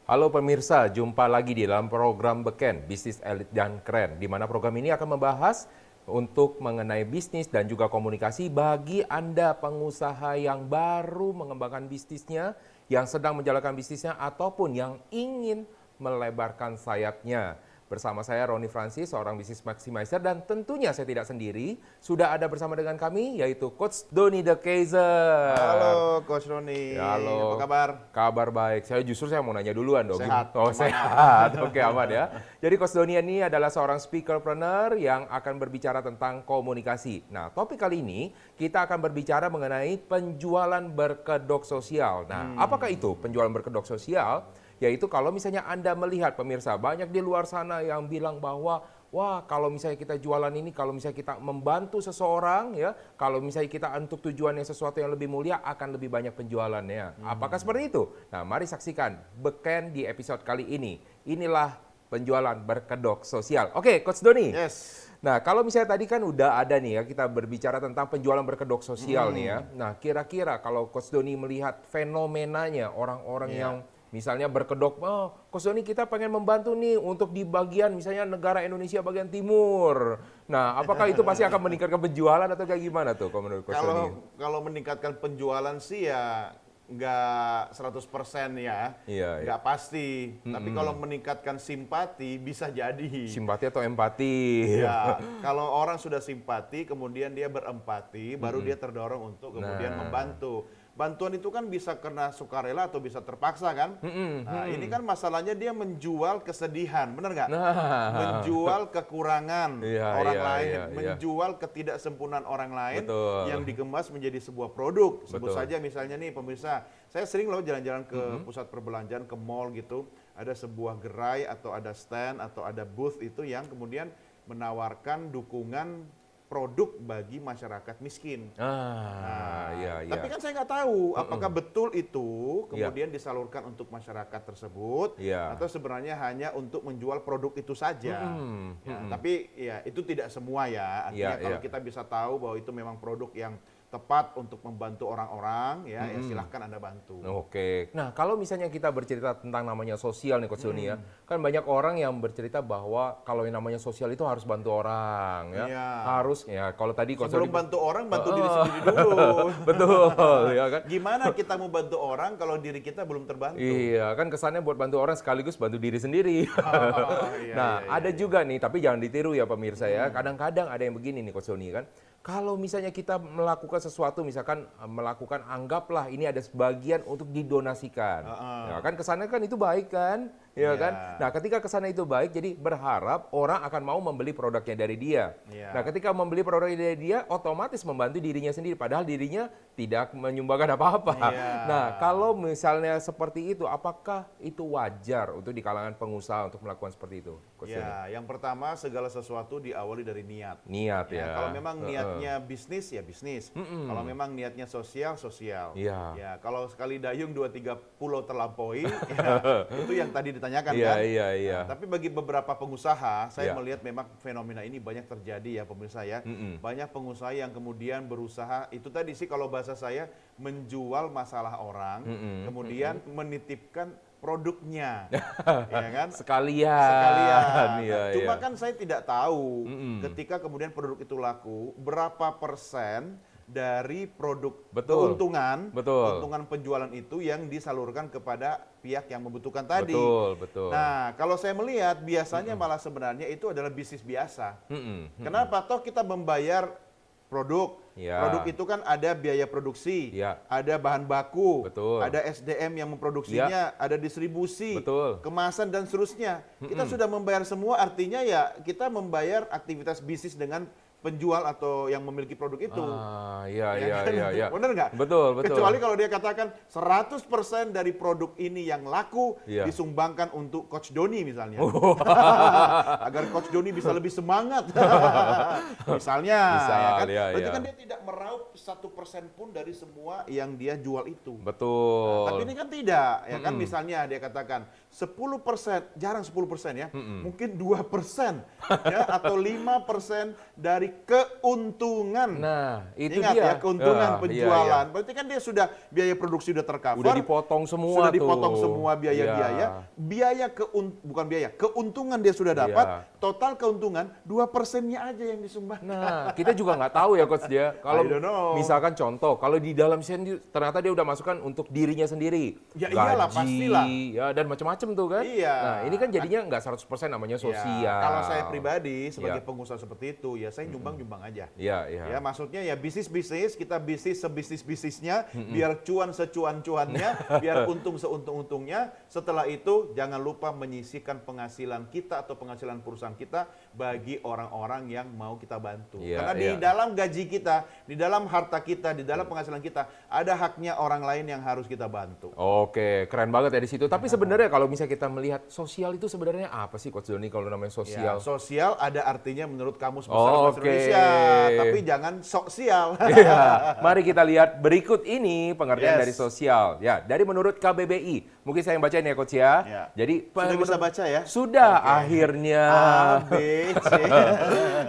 Halo pemirsa, jumpa lagi di dalam program Beken, Bisnis Elit dan Keren, di mana program ini akan membahas untuk mengenai bisnis dan juga komunikasi bagi Anda pengusaha yang baru mengembangkan bisnisnya, yang sedang menjalankan bisnisnya, ataupun yang ingin melebarkan sayapnya. Bersama saya Roni Francis, seorang bisnis maximizer, dan tentunya saya tidak sendiri. Sudah ada bersama dengan kami, yaitu Coach Doni The Kaiser. Halo Coach Roni, Ya, halo. apa kabar? Kabar baik. Saya mau nanya duluan dong. Sehat. Oh, Aman. sehat. Oke, aman ya. Jadi Coach Doni ini adalah seorang speakerpreneur yang akan berbicara tentang komunikasi. Nah, topik kali ini kita akan berbicara mengenai penjualan berkedok sosial. Nah, apakah itu penjualan berkedok sosial? Yaitu kalau misalnya Anda melihat pemirsa, banyak di luar sana yang bilang bahwa wah, kalau misalnya kita jualan ini, kalau misalnya kita membantu seseorang ya, kalau misalnya kita untuk tujuannya sesuatu yang lebih mulia akan lebih banyak penjualannya. Apakah seperti itu? Nah, mari saksikan Beken di episode kali ini. Inilah penjualan berkedok sosial. Oke, Coach Doni. Yes. Nah, kalau misalnya tadi kan udah ada nih ya, kita berbicara tentang penjualan berkedok sosial nih ya. Nah, kira-kira kalau Coach Doni melihat fenomenanya orang-orang yang misalnya berkedok, oh Coach Doni kita pengen membantu nih untuk di bagian misalnya negara Indonesia bagian timur. Nah, apakah itu pasti akan meningkatkan penjualan atau kayak gimana tuh kalau menurut Coach Doni? Kalau meningkatkan penjualan sih ya nggak 100% ya, Iya, nggak pasti. Tapi kalau meningkatkan simpati bisa jadi. Simpati atau empati? Ya, kalau orang sudah simpati, kemudian dia berempati, baru dia terdorong untuk kemudian membantu. Bantuan itu kan bisa karena sukarela atau bisa terpaksa kan? Nah, ini kan masalahnya dia menjual kesedihan, benar nggak? Nah, Menjual kekurangan Iya, orang iya, lain, iya, iya. menjual ketidaksempurnaan orang lain Betul. yang dikemas menjadi sebuah produk. Sebut Betul. saja misalnya nih pemirsa, saya sering loh jalan-jalan ke pusat perbelanjaan, ke mall gitu, ada sebuah gerai atau ada stand atau ada booth itu yang kemudian menawarkan dukungan produk bagi masyarakat miskin. iya. Tapi kan saya nggak tahu apakah betul itu kemudian disalurkan untuk masyarakat tersebut Iya. atau sebenarnya hanya untuk menjual produk itu saja. Ya, tapi ya itu tidak semua ya. Artinya Iya, kalau iya. kita bisa tahu bahwa itu memang produk yang tepat untuk membantu orang-orang, ya silahkan Anda bantu. Oke. Nah, kalau misalnya kita bercerita tentang namanya sosial nih Coach Doni ya, kan banyak orang yang bercerita bahwa kalau yang namanya sosial itu harus bantu orang ya. Iya. Harus ya. Kalau tadi Coach Sebelum Doni bantu orang, bantu diri sendiri dulu. betul ya kan. Gimana kita mau bantu orang kalau diri kita belum terbantu? Iya, kan kesannya buat bantu orang sekaligus bantu diri sendiri. Iya, Nah, iya, ada juga nih, tapi jangan ditiru ya pemirsa ya. Kadang-kadang ada yang begini nih Coach Doni kan. Kalau misalnya kita melakukan sesuatu, misalkan melakukan anggaplah ini ada sebagian untuk didonasikan. Ya kan kesannya kan itu baik kan? Ya Iya. kan? Nah, ketika kesannya itu baik, jadi berharap orang akan mau membeli produknya dari dia. Iya. Nah, ketika membeli produknya dari dia, otomatis membantu dirinya sendiri. Padahal dirinya tidak menyumbangkan apa-apa. Iya. Nah, kalau misalnya seperti itu, apakah itu wajar untuk di kalangan pengusaha untuk melakukan seperti itu? Coach Doni? Ya, yang pertama segala sesuatu diawali dari niat. Niat ya. Kalau memang niatnya bisnis ya bisnis. Kalau memang niatnya sosial, sosial. Iya. Ya, kalau sekali dayung 2-3 pulau terlampaui, ya, itu yang tadi ditanyakan Iya, kan. iya. Nah, tapi bagi beberapa pengusaha, saya Iya. melihat memang fenomena ini banyak terjadi ya pemirsa ya. Banyak pengusaha yang kemudian berusaha, itu tadi sih kalau bahasa saya, menjual masalah orang, kemudian menitipkan produknya, ya kan? Sekalian. Iya, Cuma iya. kan saya tidak tahu ketika kemudian produk itu laku, berapa persen dari produk Betul. keuntungan, Betul. keuntungan penjualan itu yang disalurkan kepada pihak yang membutuhkan tadi. Betul. Nah, kalau saya melihat biasanya malah sebenarnya itu adalah bisnis biasa. Kenapa? Toh kita membayar produk. Ya. Produk itu kan ada biaya produksi, Ya. ada bahan baku, Betul. ada SDM yang memproduksinya, ada distribusi, Betul. kemasan dan seterusnya. Kita sudah membayar semua, artinya ya kita membayar aktivitas bisnis dengan penjual atau yang memiliki produk itu. Iya. Benar nggak? Betul. Kecuali kalau dia katakan 100% dari produk ini yang laku Iya. disumbangkan untuk Coach Doni misalnya. Agar Coach Doni bisa lebih semangat. Misalnya, ya kan? Berarti kan dia tidak meraup 1% pun dari semua yang dia jual itu. Betul. Tapi ini kan tidak, ya kan? Misalnya dia katakan 10%, jarang 10% ya, mungkin 2% ya, atau 5% dari keuntungan. Nah, itu Ingat dia. ya, keuntungan Iya, penjualan. iya. Berarti kan dia sudah biaya produksi sudah tercover. Udah dipotong semua Sudah dipotong tuh. semua biaya-biaya. Iya. Bukan biaya, keuntungan dia sudah dapat. Iya. Total keuntungan 2%-nya aja yang disumbangkan. Nah, kita juga nggak tahu ya Coach dia. Kalau I don't know. misalkan contoh, kalau di dalam sendiri ternyata dia udah masukkan untuk dirinya sendiri. Ya iyalah, Gaji, pastilah. ya dan macam-macam tuh kan. Iya. Nah, ini kan jadinya nggak 100% namanya Ya, sosial. kalau saya pribadi sebagai Iya. pengusaha seperti itu, ya saya nyumbang-nyumbang aja. Iya, iya. Ya maksudnya ya bisnis-bisnis, kita bisnis sebisnis-bisnisnya, biar cuan secuan-cuannya, biar untung seuntung-untungnya. Setelah itu jangan lupa menyisihkan penghasilan kita atau penghasilan perusahaan kita bagi orang-orang yang mau kita bantu. Iya, Karena di iya. dalam gaji kita, di dalam harta kita, di dalam penghasilan kita, ada haknya orang lain yang harus kita bantu. Oke, keren banget ya di situ. Tapi sebenarnya kalau misalnya kita melihat sosial itu sebenarnya apa sih Coach Doni kalau namanya sosial? Ya, sosial ada artinya menurut Kamus Besar Oh, Bahasa oke. Indonesia, tapi jangan sosial. Iya, mari kita lihat berikut ini pengertian Yes. dari sosial. Ya, dari menurut KBBI. Mungkin saya yang bacain ya Coach ya. Ya. Jadi Sudah bisa baca ya? Sudah Oke. akhirnya. A, B, C.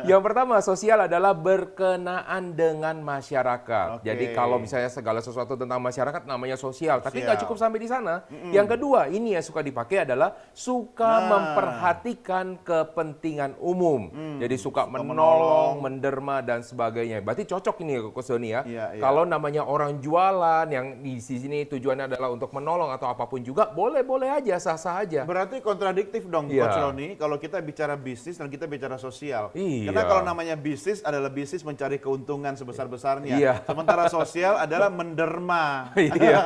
Yang pertama, sosial adalah berkenaan dengan masyarakat. Oke. Jadi kalau misalnya segala sesuatu tentang masyarakat namanya sosial. Tapi nggak Sosial. cukup sampai di sana. Yang kedua, ini yang suka dipakai adalah suka Nah. memperhatikan kepentingan umum. Jadi suka menolong, menolong. menderma, dan sebagainya. Berarti cocok ini Coach Doni ya. Iya, iya. Kalau namanya orang jualan yang di sini tujuannya adalah untuk menolong atau apapun juga, boleh-boleh aja, sah-sah aja. Berarti kontradiktif dong, Iya. Coach Roni, kalau kita bicara bisnis dan kita bicara sosial. Iya. Karena kalau namanya bisnis adalah bisnis mencari keuntungan sebesar-besarnya. Iya. Sementara sosial adalah menderma. Iya.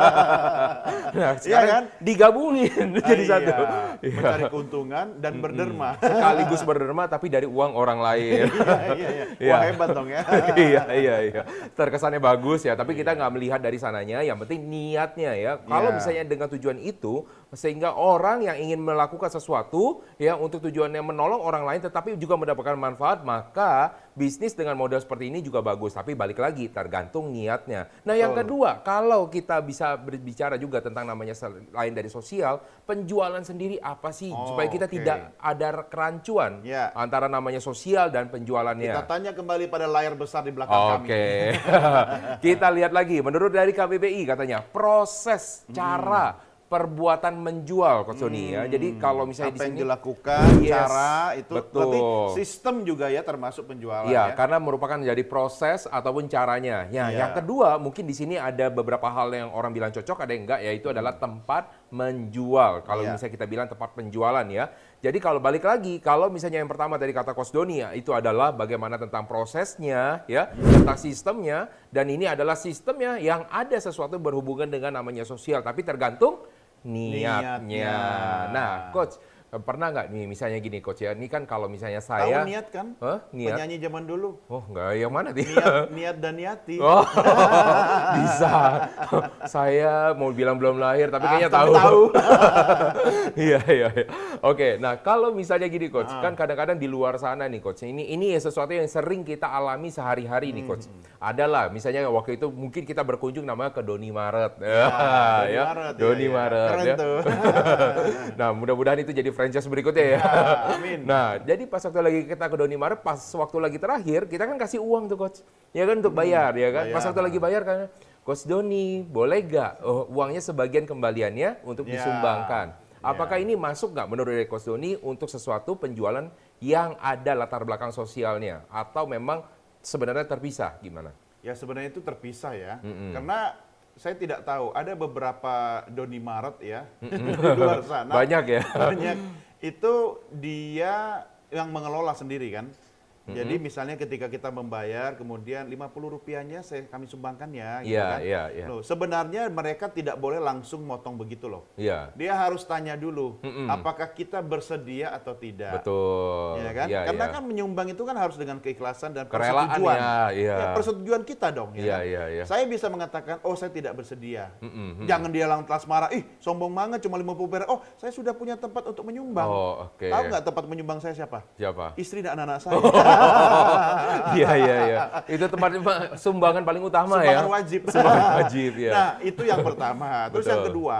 Nah, sekarang kan? digabungin jadi Iya. satu. Iya. Mencari keuntungan dan berderma. Sekaligus berderma tapi dari uang orang lain. Iya. Iya. Wah, hebat dong ya. iya. Terkesannya bagus ya, tapi kita nggak melihat dari sananya. Yang penting niatnya ya. Kalau Iya. misalnya dengan tujuan itu, sehingga orang yang ingin melakukan sesuatu ya untuk tujuannya menolong orang lain, tetapi juga mendapatkan manfaat, maka bisnis dengan model seperti ini juga bagus. Tapi balik lagi, tergantung niatnya. Nah, yang kedua, kalau kita bisa berbicara juga tentang namanya selain dari sosial, penjualan sendiri apa sih Oh, supaya kita oke. tidak ada kerancuan Ya. antara namanya sosial dan penjualannya. Kita tanya kembali pada layar besar di belakang kami. Oke, kita lihat lagi. Menurut dari KBBI katanya proses cara perbuatan menjual, Coach Doni ya. Jadi kalau misalnya Apa di yang sini, dilakukan, Yes, cara itu betul. berarti sistem juga ya termasuk penjualan ya, ya. karena merupakan jadi proses ataupun caranya. Ya, Iya. yang kedua mungkin di sini ada beberapa hal yang orang bilang cocok, ada yang enggak, yaitu adalah tempat menjual. Kalau Iya. misalnya kita bilang tempat penjualan ya. Jadi kalau balik lagi, kalau misalnya yang pertama dari kata Coach Doni ya, itu adalah bagaimana tentang prosesnya ya, tentang sistemnya, dan ini adalah sistemnya yang ada sesuatu berhubungan dengan namanya sosial, tapi tergantung niatnya. Niatnya. Nah, Coach, pernah nggak nih misalnya gini Coach ya, ini kan kalau misalnya Tahu saya... niat kan? Hah? Niat? Penyanyi zaman dulu. Oh, enggak, yang mana nih? Niat dan niati. Oh, bisa. Saya mau bilang belum lahir, tapi kayaknya tapi tahu. tahu. Iya. Oke, nah kalau misalnya gini Coach, kan kadang-kadang di luar sana nih Coach, ini ya sesuatu yang sering kita alami sehari-hari nih Coach. Adalah misalnya waktu itu mungkin kita berkunjung namanya ke Doni Maret. Doni Ya, Maret, Doni iya. Maret. Keren ya. tuh. Nah, mudah-mudahan itu jadi franchise berikutnya ya. Amin. Nah, jadi pas waktu lagi kita ke Doni Maret, pas waktu lagi terakhir, kita kan kasih uang tuh Coach. Ya kan untuk bayar, ya kan? Pas bayar. waktu lagi bayar kan, Coach Doni, boleh nggak uangnya sebagian kembaliannya untuk Ya. disumbangkan? Apakah ini masuk nggak menurut dari Coach Doni untuk sesuatu penjualan yang ada latar belakang sosialnya? Atau memang sebenarnya terpisah? Gimana? Ya sebenarnya itu terpisah ya. Karena saya tidak tahu, ada beberapa Doni Maret ya di luar sana. Banyak ya? Banyak. Itu dia yang mengelola sendiri kan. Jadi misalnya ketika kita membayar, kemudian Rp50-nya kami sumbangkan ya. Gitu Iya, kan. iya. Loh, sebenarnya mereka tidak boleh langsung motong begitu loh. Iya, Dia harus tanya dulu, apakah kita bersedia atau tidak. betul. Ya kan? Iya, Karena iya. kan menyumbang itu kan harus dengan keikhlasan dan Kerelaan persetujuan. ya, iya. Ya, persetujuan kita dong. Iya, kan? iya. Saya bisa mengatakan, oh saya tidak bersedia. Jangan dia lantas marah, ih sombong banget cuma 50 perak. Oh saya sudah punya tempat untuk menyumbang. Oh, oke. Tahu nggak tempat menyumbang saya siapa? Siapa? Istri dan anak-anak saya. Iya. Itu tempat sumbangan paling utama ya. Sumbangan wajib. Sumbangan wajib ya. Nah itu yang pertama. Terus yang Betul. kedua,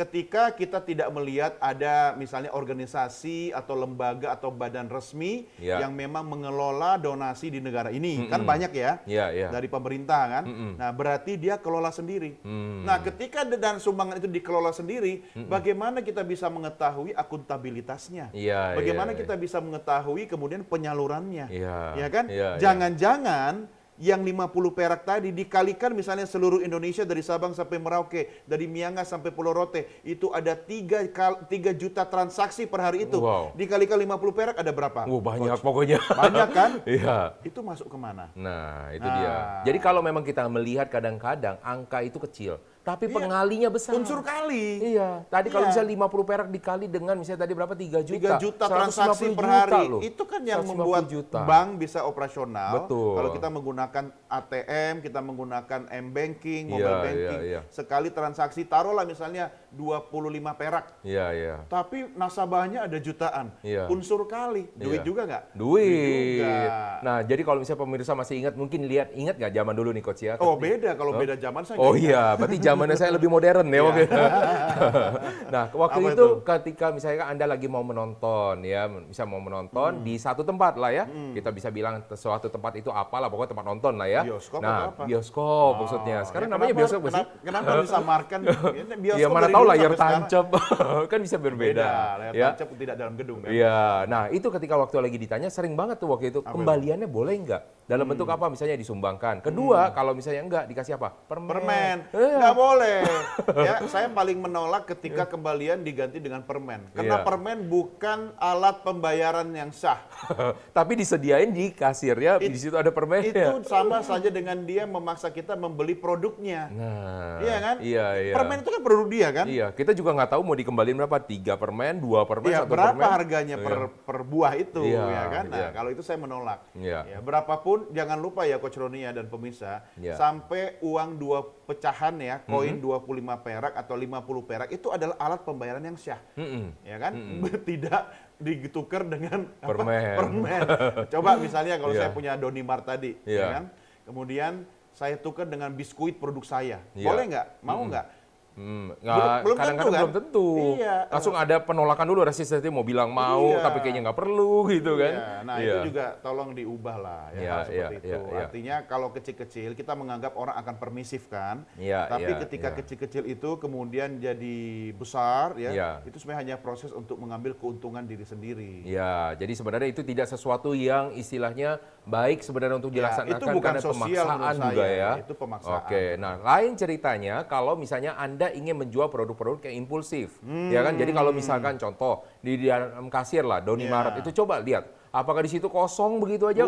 ketika kita tidak melihat ada misalnya organisasi atau lembaga atau badan resmi yang memang mengelola donasi di negara ini. Kan banyak ya, dari pemerintah kan. Nah, berarti dia kelola sendiri. Nah, ketika dan sumbangan itu dikelola sendiri, bagaimana kita bisa mengetahui akuntabilitasnya? Bagaimana kita bisa mengetahui kemudian penyalurannya? Ya kan? Jangan-jangan yang 50 perak tadi dikalikan misalnya seluruh Indonesia dari Sabang sampai Merauke, dari Miangas sampai Pulau Rote, itu ada 3 juta transaksi per hari itu. Dikalikan 50 perak ada berapa? Banyak pokoknya. Banyak kan? Itu masuk kemana? Nah, itu dia. Jadi kalau memang kita melihat kadang-kadang angka itu kecil, tapi pengalinya besar. Unsur kali. Tadi kalau misalnya 50 perak dikali dengan misalnya tadi berapa? 3 juta. 3 juta transaksi per hari. Itu kan yang membuat bank bisa operasional. Betul. Kalau kita menggunakan ATM, kita menggunakan M-Banking, mobile banking. Sekali transaksi taruhlah misalnya 25 perak. Tapi nasabahnya ada jutaan. Unsur kali. Duit juga nggak? Duit. Nah, jadi kalau misalnya pemirsa masih ingat, mungkin ingat nggak zaman dulu nih Coach ya? Beda. Kalau beda zaman saya berarti zamannya saya lebih modern ya. Nah, waktu itu ketika misalnya Anda lagi mau menonton ya, bisa mau menonton di satu tempat lah ya. Kita bisa bilang suatu tempat itu apalah, pokoknya tempat nonton lah ya. Bioskop nah, apa? Bioskop maksudnya. Sekarang namanya bioskop sih? Kenapa disamarkan bioskop? Ya mana tahu layar tancap kan bisa berbeda. Layar tancap tidak dalam gedung kan? Iya. Nah, itu ketika waktu lagi ditanya sering banget tuh waktu itu, kembaliannya boleh nggak? Dalam bentuk apa? Misalnya disumbangkan. Kedua, kalau misalnya enggak, dikasih apa? Permen. Nggak boleh. Ya, saya paling menolak ketika kembalian diganti dengan permen. Karena permen bukan alat pembayaran yang sah. Tapi disediain di kasir ya, di situ ada permen. Itu sama saja dengan dia memaksa kita membeli produknya. Nah, iya kan? Iya. Permen itu kan produk dia kan? Iya, kita juga nggak tahu mau dikembaliin berapa, 3 permen, 2 permen, 1 berapa permen. harganya per buah itu, ya kan? Nah, kalau itu saya menolak. Ya, berapapun, jangan lupa ya Coach Roni dan pemirsa, sampai uang 2 pecahan ya, koin 25 perak atau 50 perak, itu adalah alat pembayaran yang syah. Ya kan? Tidak ditukar dengan permen. Coba misalnya kalau saya punya Donimart tadi, ya kan? Kemudian saya tukar dengan biskuit produk saya. Boleh nggak? Mau nggak? Kadang-kadang belum tentu. Langsung ada penolakan dulu, resistensi mau bilang mau, tapi kayaknya nggak perlu gitu kan. Nah itu juga tolong diubah lah ya, seperti itu. Artinya kalau kecil-kecil kita menganggap orang akan permisif kan, tapi ketika kecil-kecil itu kemudian jadi besar ya, itu sebenarnya hanya proses untuk mengambil keuntungan diri sendiri. Ya, jadi sebenarnya itu tidak sesuatu yang istilahnya baik sebenarnya untuk dilaksanakan, itu bukan karena sosial pemaksaan juga ya. Itu pemaksaan. Oke, nah lain ceritanya kalau misalnya Anda ingin menjual produk-produk yang impulsif, ya kan? Jadi kalau misalkan contoh di dalam kasir lah, Donimart itu coba lihat. Apakah di situ kosong begitu aja?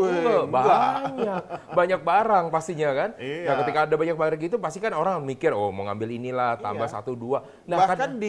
Banyak barang pastinya kan. Nah, ketika ada banyak barang gitu, pasti kan orang mikir, mau ngambil inilah, tambah 1, 2. Nah, bahkan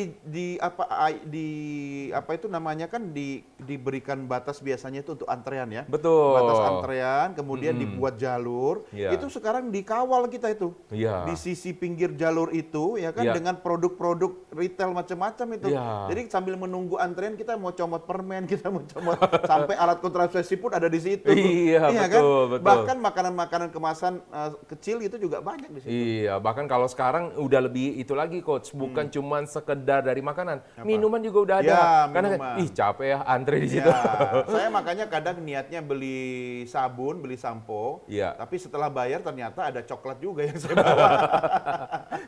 itu namanya kan diberikan batas biasanya itu untuk antrean ya. Betul. Batas antrean, kemudian dibuat jalur. Itu sekarang dikawal kita itu. Di sisi pinggir jalur itu ya kan, dengan produk-produk retail macam-macam itu. Jadi sambil menunggu antrean kita mau comot permen, kita mau comot sampai alat kontrasepsi pun ada di situ. Iya, betul. Bahkan makanan-makanan kemasan kecil itu juga banyak di situ. Iya, bahkan kalau sekarang udah lebih itu lagi Coach, bukan cuman sekedar dari makanan, minuman juga udah ada. Karena capek ya antri di situ. Saya makanya kadang niatnya beli sabun, beli sampo, tapi setelah bayar ternyata ada coklat juga yang saya bawa.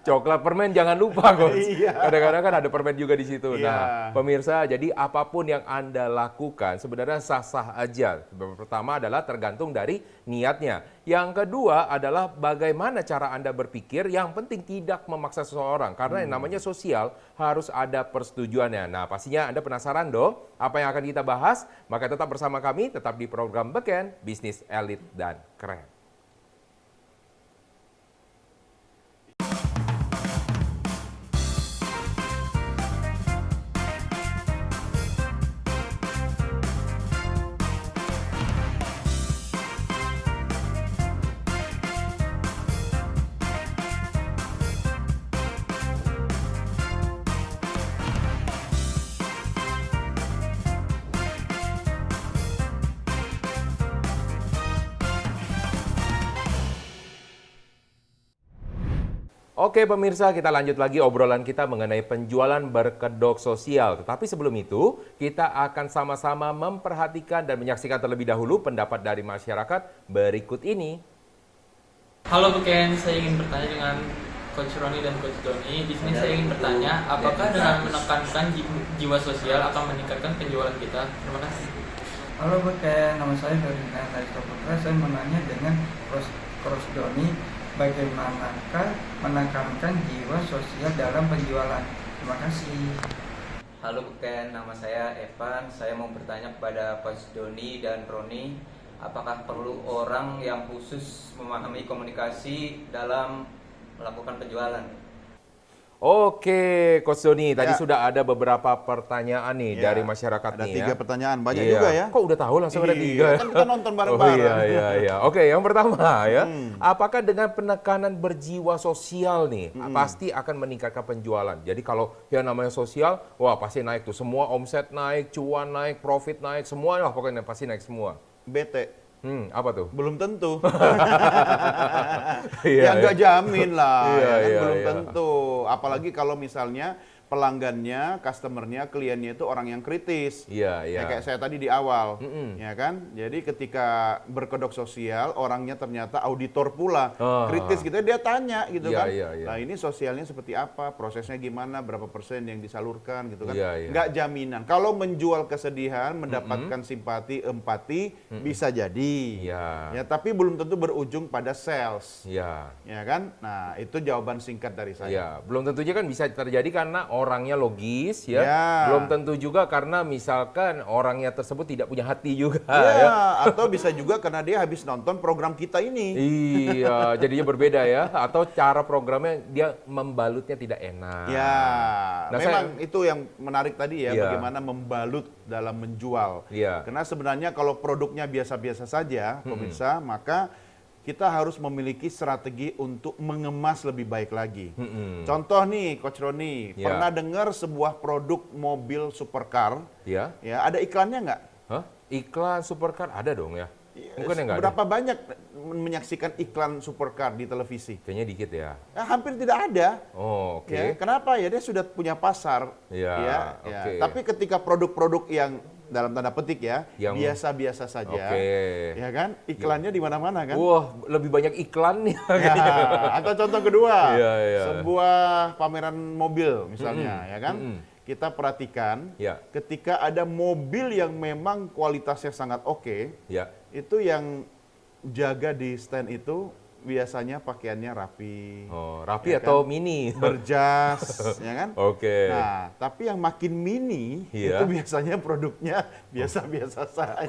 Coklat, permen jangan lupa Coach. Kadang-kadang kan ada permen juga di situ. Nah, pemirsa, jadi apapun yang Anda lakukan sebenarnya sah-sah aja. Pertama adalah tergantung dari niatnya. Yang kedua adalah bagaimana cara Anda berpikir, yang penting tidak memaksa seseorang. Karena yang namanya sosial harus ada persetujuannya. Nah, pastinya Anda penasaran dong apa yang akan kita bahas? Maka tetap bersama kami, tetap di program Beken, Bisnis Elit dan Keren. Oke pemirsa, kita lanjut lagi obrolan kita mengenai penjualan berkedok sosial. Tetapi sebelum itu, kita akan sama-sama memperhatikan dan menyaksikan terlebih dahulu pendapat dari masyarakat berikut ini. Halo Beken, saya ingin bertanya dengan Coach Roni dan Coach Doni. Di sini saya ingin bertanya, apakah dengan menekankan jiwa sosial akan meningkatkan penjualan kita? Terima kasih. Halo Beken, nama saya Ferdinand Aristo Putra. Saya menanya dengan Coach Doni, bagaimanakah menekankan jiwa sosial dalam penjualan? Terima kasih. Halo Beken, nama saya Evan. Saya mau bertanya kepada Coach Doni dan Roni, apakah perlu orang yang khusus memahami komunikasi dalam melakukan penjualan? Oke, Coach Doni, tadi Ya. sudah ada beberapa pertanyaan nih Ya, dari masyarakat ada nih 3 ya. pertanyaan, banyak Iya. juga ya. Kok udah tahu langsung ada 3? Kan kita nonton Oh bareng-bareng. iya. Oke, yang pertama ya, apakah dengan penekanan berjiwa sosial nih, pasti akan meningkatkan penjualan. Jadi kalau yang namanya sosial, wah pasti naik tuh. Semua omset naik, cuan naik, profit naik, semua lah pokoknya pasti naik semua. Bete. Apa tuh? Belum tentu. Iya, Ya nggak jamin lah, Iya, ya kan? iya, Belum iya. tentu. Apalagi kalau misalnya pelanggannya, customernya, kliennya itu orang yang kritis. Iya, iya. Ya, kayak saya tadi di awal, ya kan? Jadi ketika berkedok sosial, orangnya ternyata auditor pula, Ah. kritis gitu, dia tanya gitu Iya, kan. iya, iya. Nah ini sosialnya seperti apa, prosesnya gimana, berapa persen yang disalurkan gitu kan? Iya, iya. Nggak jaminan. Kalau menjual kesedihan, mendapatkan simpati, empati, bisa jadi. Iya. Ya, tapi belum tentu berujung pada sales. Iya. Ya kan? Nah, itu jawaban singkat dari saya. Ya, belum tentunya kan bisa terjadi karena orangnya logis ya. Ya. Belum tentu juga karena misalkan orangnya tersebut tidak punya hati juga Ya, ya. atau bisa juga karena dia habis nonton program kita ini. Iya, jadinya berbeda ya. Atau cara programnya dia membalutnya tidak enak. Ya, Nah, memang itu yang menarik tadi ya, Iya. bagaimana membalut dalam menjual. Iya. Karena sebenarnya kalau produknya biasa-biasa saja, pemirsa, maka kita harus memiliki strategi untuk mengemas lebih baik lagi. Contoh nih, Coach Roni, Ya. pernah dengar sebuah produk mobil supercar, Ya. ya ada iklannya nggak? Hah? Iklan supercar ada dong ya? Mungkin yang nggak ada. Berapa banyak menyaksikan iklan supercar di televisi? Kayaknya dikit ya. Ya, hampir tidak ada. Oh, oke. Ya, kenapa ya? Dia sudah punya pasar. Ya, ya. oke. Tapi ketika produk-produk yang dalam tanda petik ya, Yang- biasa-biasa saja, Oke. ya kan? Iklannya di mana-mana kan? Wah, lebih banyak iklannya. Ya, atau contoh kedua, Iya, iya. sebuah pameran mobil misalnya, ya kan? Kita perhatikan, Ya. ketika ada mobil yang memang kualitasnya sangat oke, Ya. itu yang jaga di stand itu biasanya pakaiannya rapi, Oh, rapi Ya atau kan? mini? berjas, ya kan? Oke. Nah, tapi yang makin mini Iya. itu biasanya produknya biasa-biasa saja.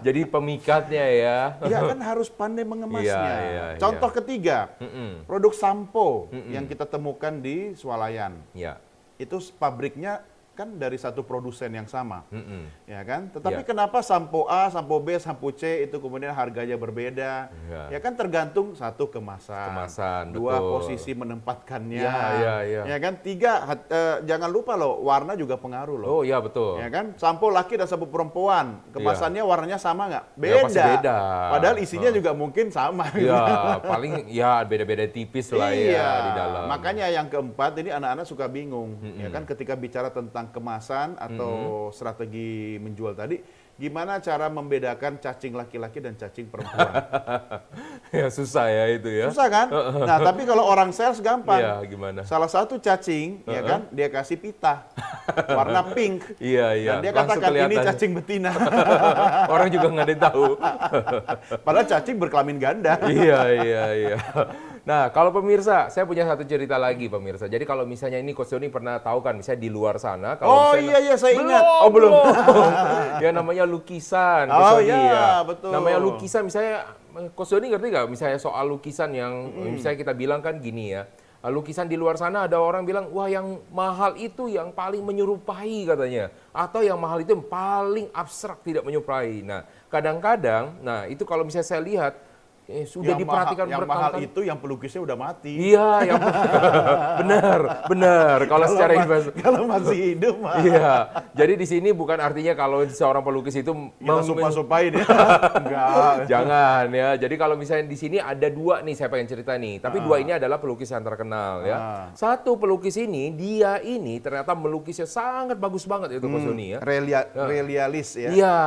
Jadi pemikatnya ya. Ya kan harus pandai mengemasnya. Iya, iya, Contoh ketiga, Mm-mm. produk sampo yang kita temukan di Swalayan. Ya. Itu pabriknya kan dari satu produsen yang sama. Mm-mm. Ya kan? Tetapi Ya. kenapa sampo A, sampo B, sampo C itu kemudian harganya berbeda? Ya. Ya kan tergantung satu kemasan, Kemasan, dua betul. posisi menempatkannya, Ya. ya kan? Tiga, jangan lupa loh warna juga pengaruh loh. Oh iya betul. Ya kan, sampo laki dan sampo perempuan, kemasannya warnanya sama nggak? Ya, Beda. pasti beda. Padahal isinya juga mungkin sama. Ya, paling ya beda-beda tipis lah Iya, ya di dalam. makanya yang keempat ini anak-anak suka bingung, ya kan ketika bicara tentang kemasan atau strategi menjual tadi, gimana cara membedakan cacing laki-laki dan cacing perempuan? Ya susah ya itu ya. Susah kan? Nah, tapi kalau orang sales gampang. Iya, gimana? Salah satu cacing, ya kan, dia kasih pita warna pink. Iya, iya. Dan dia Langsung katakan ini kelihatan. cacing betina. Orang juga nggak ada yang tahu. Padahal cacing berkelamin ganda. Iya. Nah, kalau pemirsa, saya punya satu cerita lagi pemirsa. Jadi kalau misalnya ini Coach Doni pernah tahu kan, misalnya di luar sana. Kalau Oh misalnya- iya, saya ingat. Oh belum. Ya namanya lukisan. Coach Oh Doni, iya, betul. Namanya lukisan misalnya, Coach Doni ngerti nggak? Misalnya soal lukisan yang misalnya kita bilang kan gini ya. Lukisan di luar sana ada orang bilang, wah yang mahal itu yang paling menyerupai katanya. Atau yang mahal itu yang paling abstrak tidak menyerupai. Nah kadang-kadang, nah itu kalau misalnya saya lihat, sudah diperhatikan yang mahal itu yang pelukisnya udah mati. Iya, yang benar. Kalau secara investasi. Kalau masih hidup mah. Iya. Jadi di sini bukan artinya kalau seorang pelukis itu Kita sumpah-sumpahin ya. Enggak. Jangan ya. Jadi kalau misalnya di sini ada dua nih saya pengen cerita nih. Tapi dua ini adalah pelukis yang terkenal ya. Satu pelukis ini dia ini ternyata melukisnya sangat bagus banget itu Coach Doni ya. Realis ya. Iya,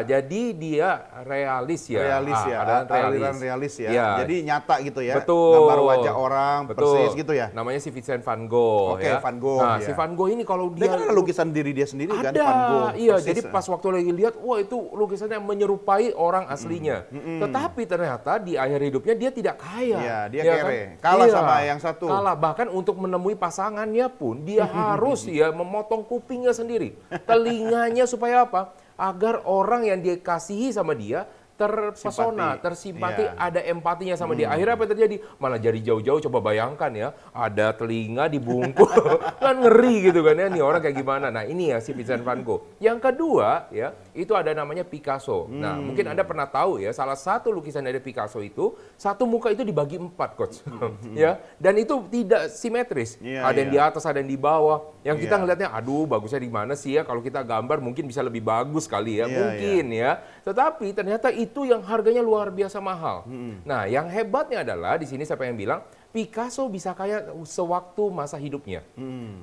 jadi dia realis ya. Realis ya. Ada Aliran realis ya. Iya. Jadi nyata gitu ya. Betul. Gambar wajah orang persis gitu ya. Namanya si Vincent van Gogh Oke, ya. Van Gogh, Nah, ya. si Van Gogh ini kalau Dia dia kan ada lukisan diri dia sendiri kan ada, Van Gogh. iya. Persis. Jadi pas waktu lagi lihat, wah itu lukisannya menyerupai orang aslinya. Tetapi ternyata di akhir hidupnya dia tidak kaya. Iya, dia Ya kere. Kalah Iya, sama yang satu. Kalah. Bahkan untuk menemui pasangannya pun dia harus ya memotong kupingnya sendiri, telinganya supaya apa? Agar orang yang dia kasihi sama dia terpesona, tersimpati, Iya. ada empatinya sama dia. Akhirnya apa yang terjadi? Malah jadi jauh-jauh, coba bayangkan ya, ada telinga dibungkus, kan ngeri gitu kan ya, nih orang kayak gimana. Nah ini ya si Vincent van Gogh. Yang kedua ya, itu ada namanya Picasso. Nah mungkin Anda pernah tahu ya, salah satu lukisan dari Picasso itu, satu muka itu dibagi 4 Coach. Ya, dan itu tidak simetris. Iya, Ada yang iya. di atas, ada yang di bawah. Yang kita Iya. ngelihatnya, aduh bagusnya di mana sih ya, kalau kita gambar mungkin bisa lebih bagus kali ya, Iya, mungkin ya. Tetapi ternyata itu yang harganya luar biasa mahal. Nah, yang hebatnya adalah di sini saya pengen bilang Picasso bisa kaya sewaktu masa hidupnya.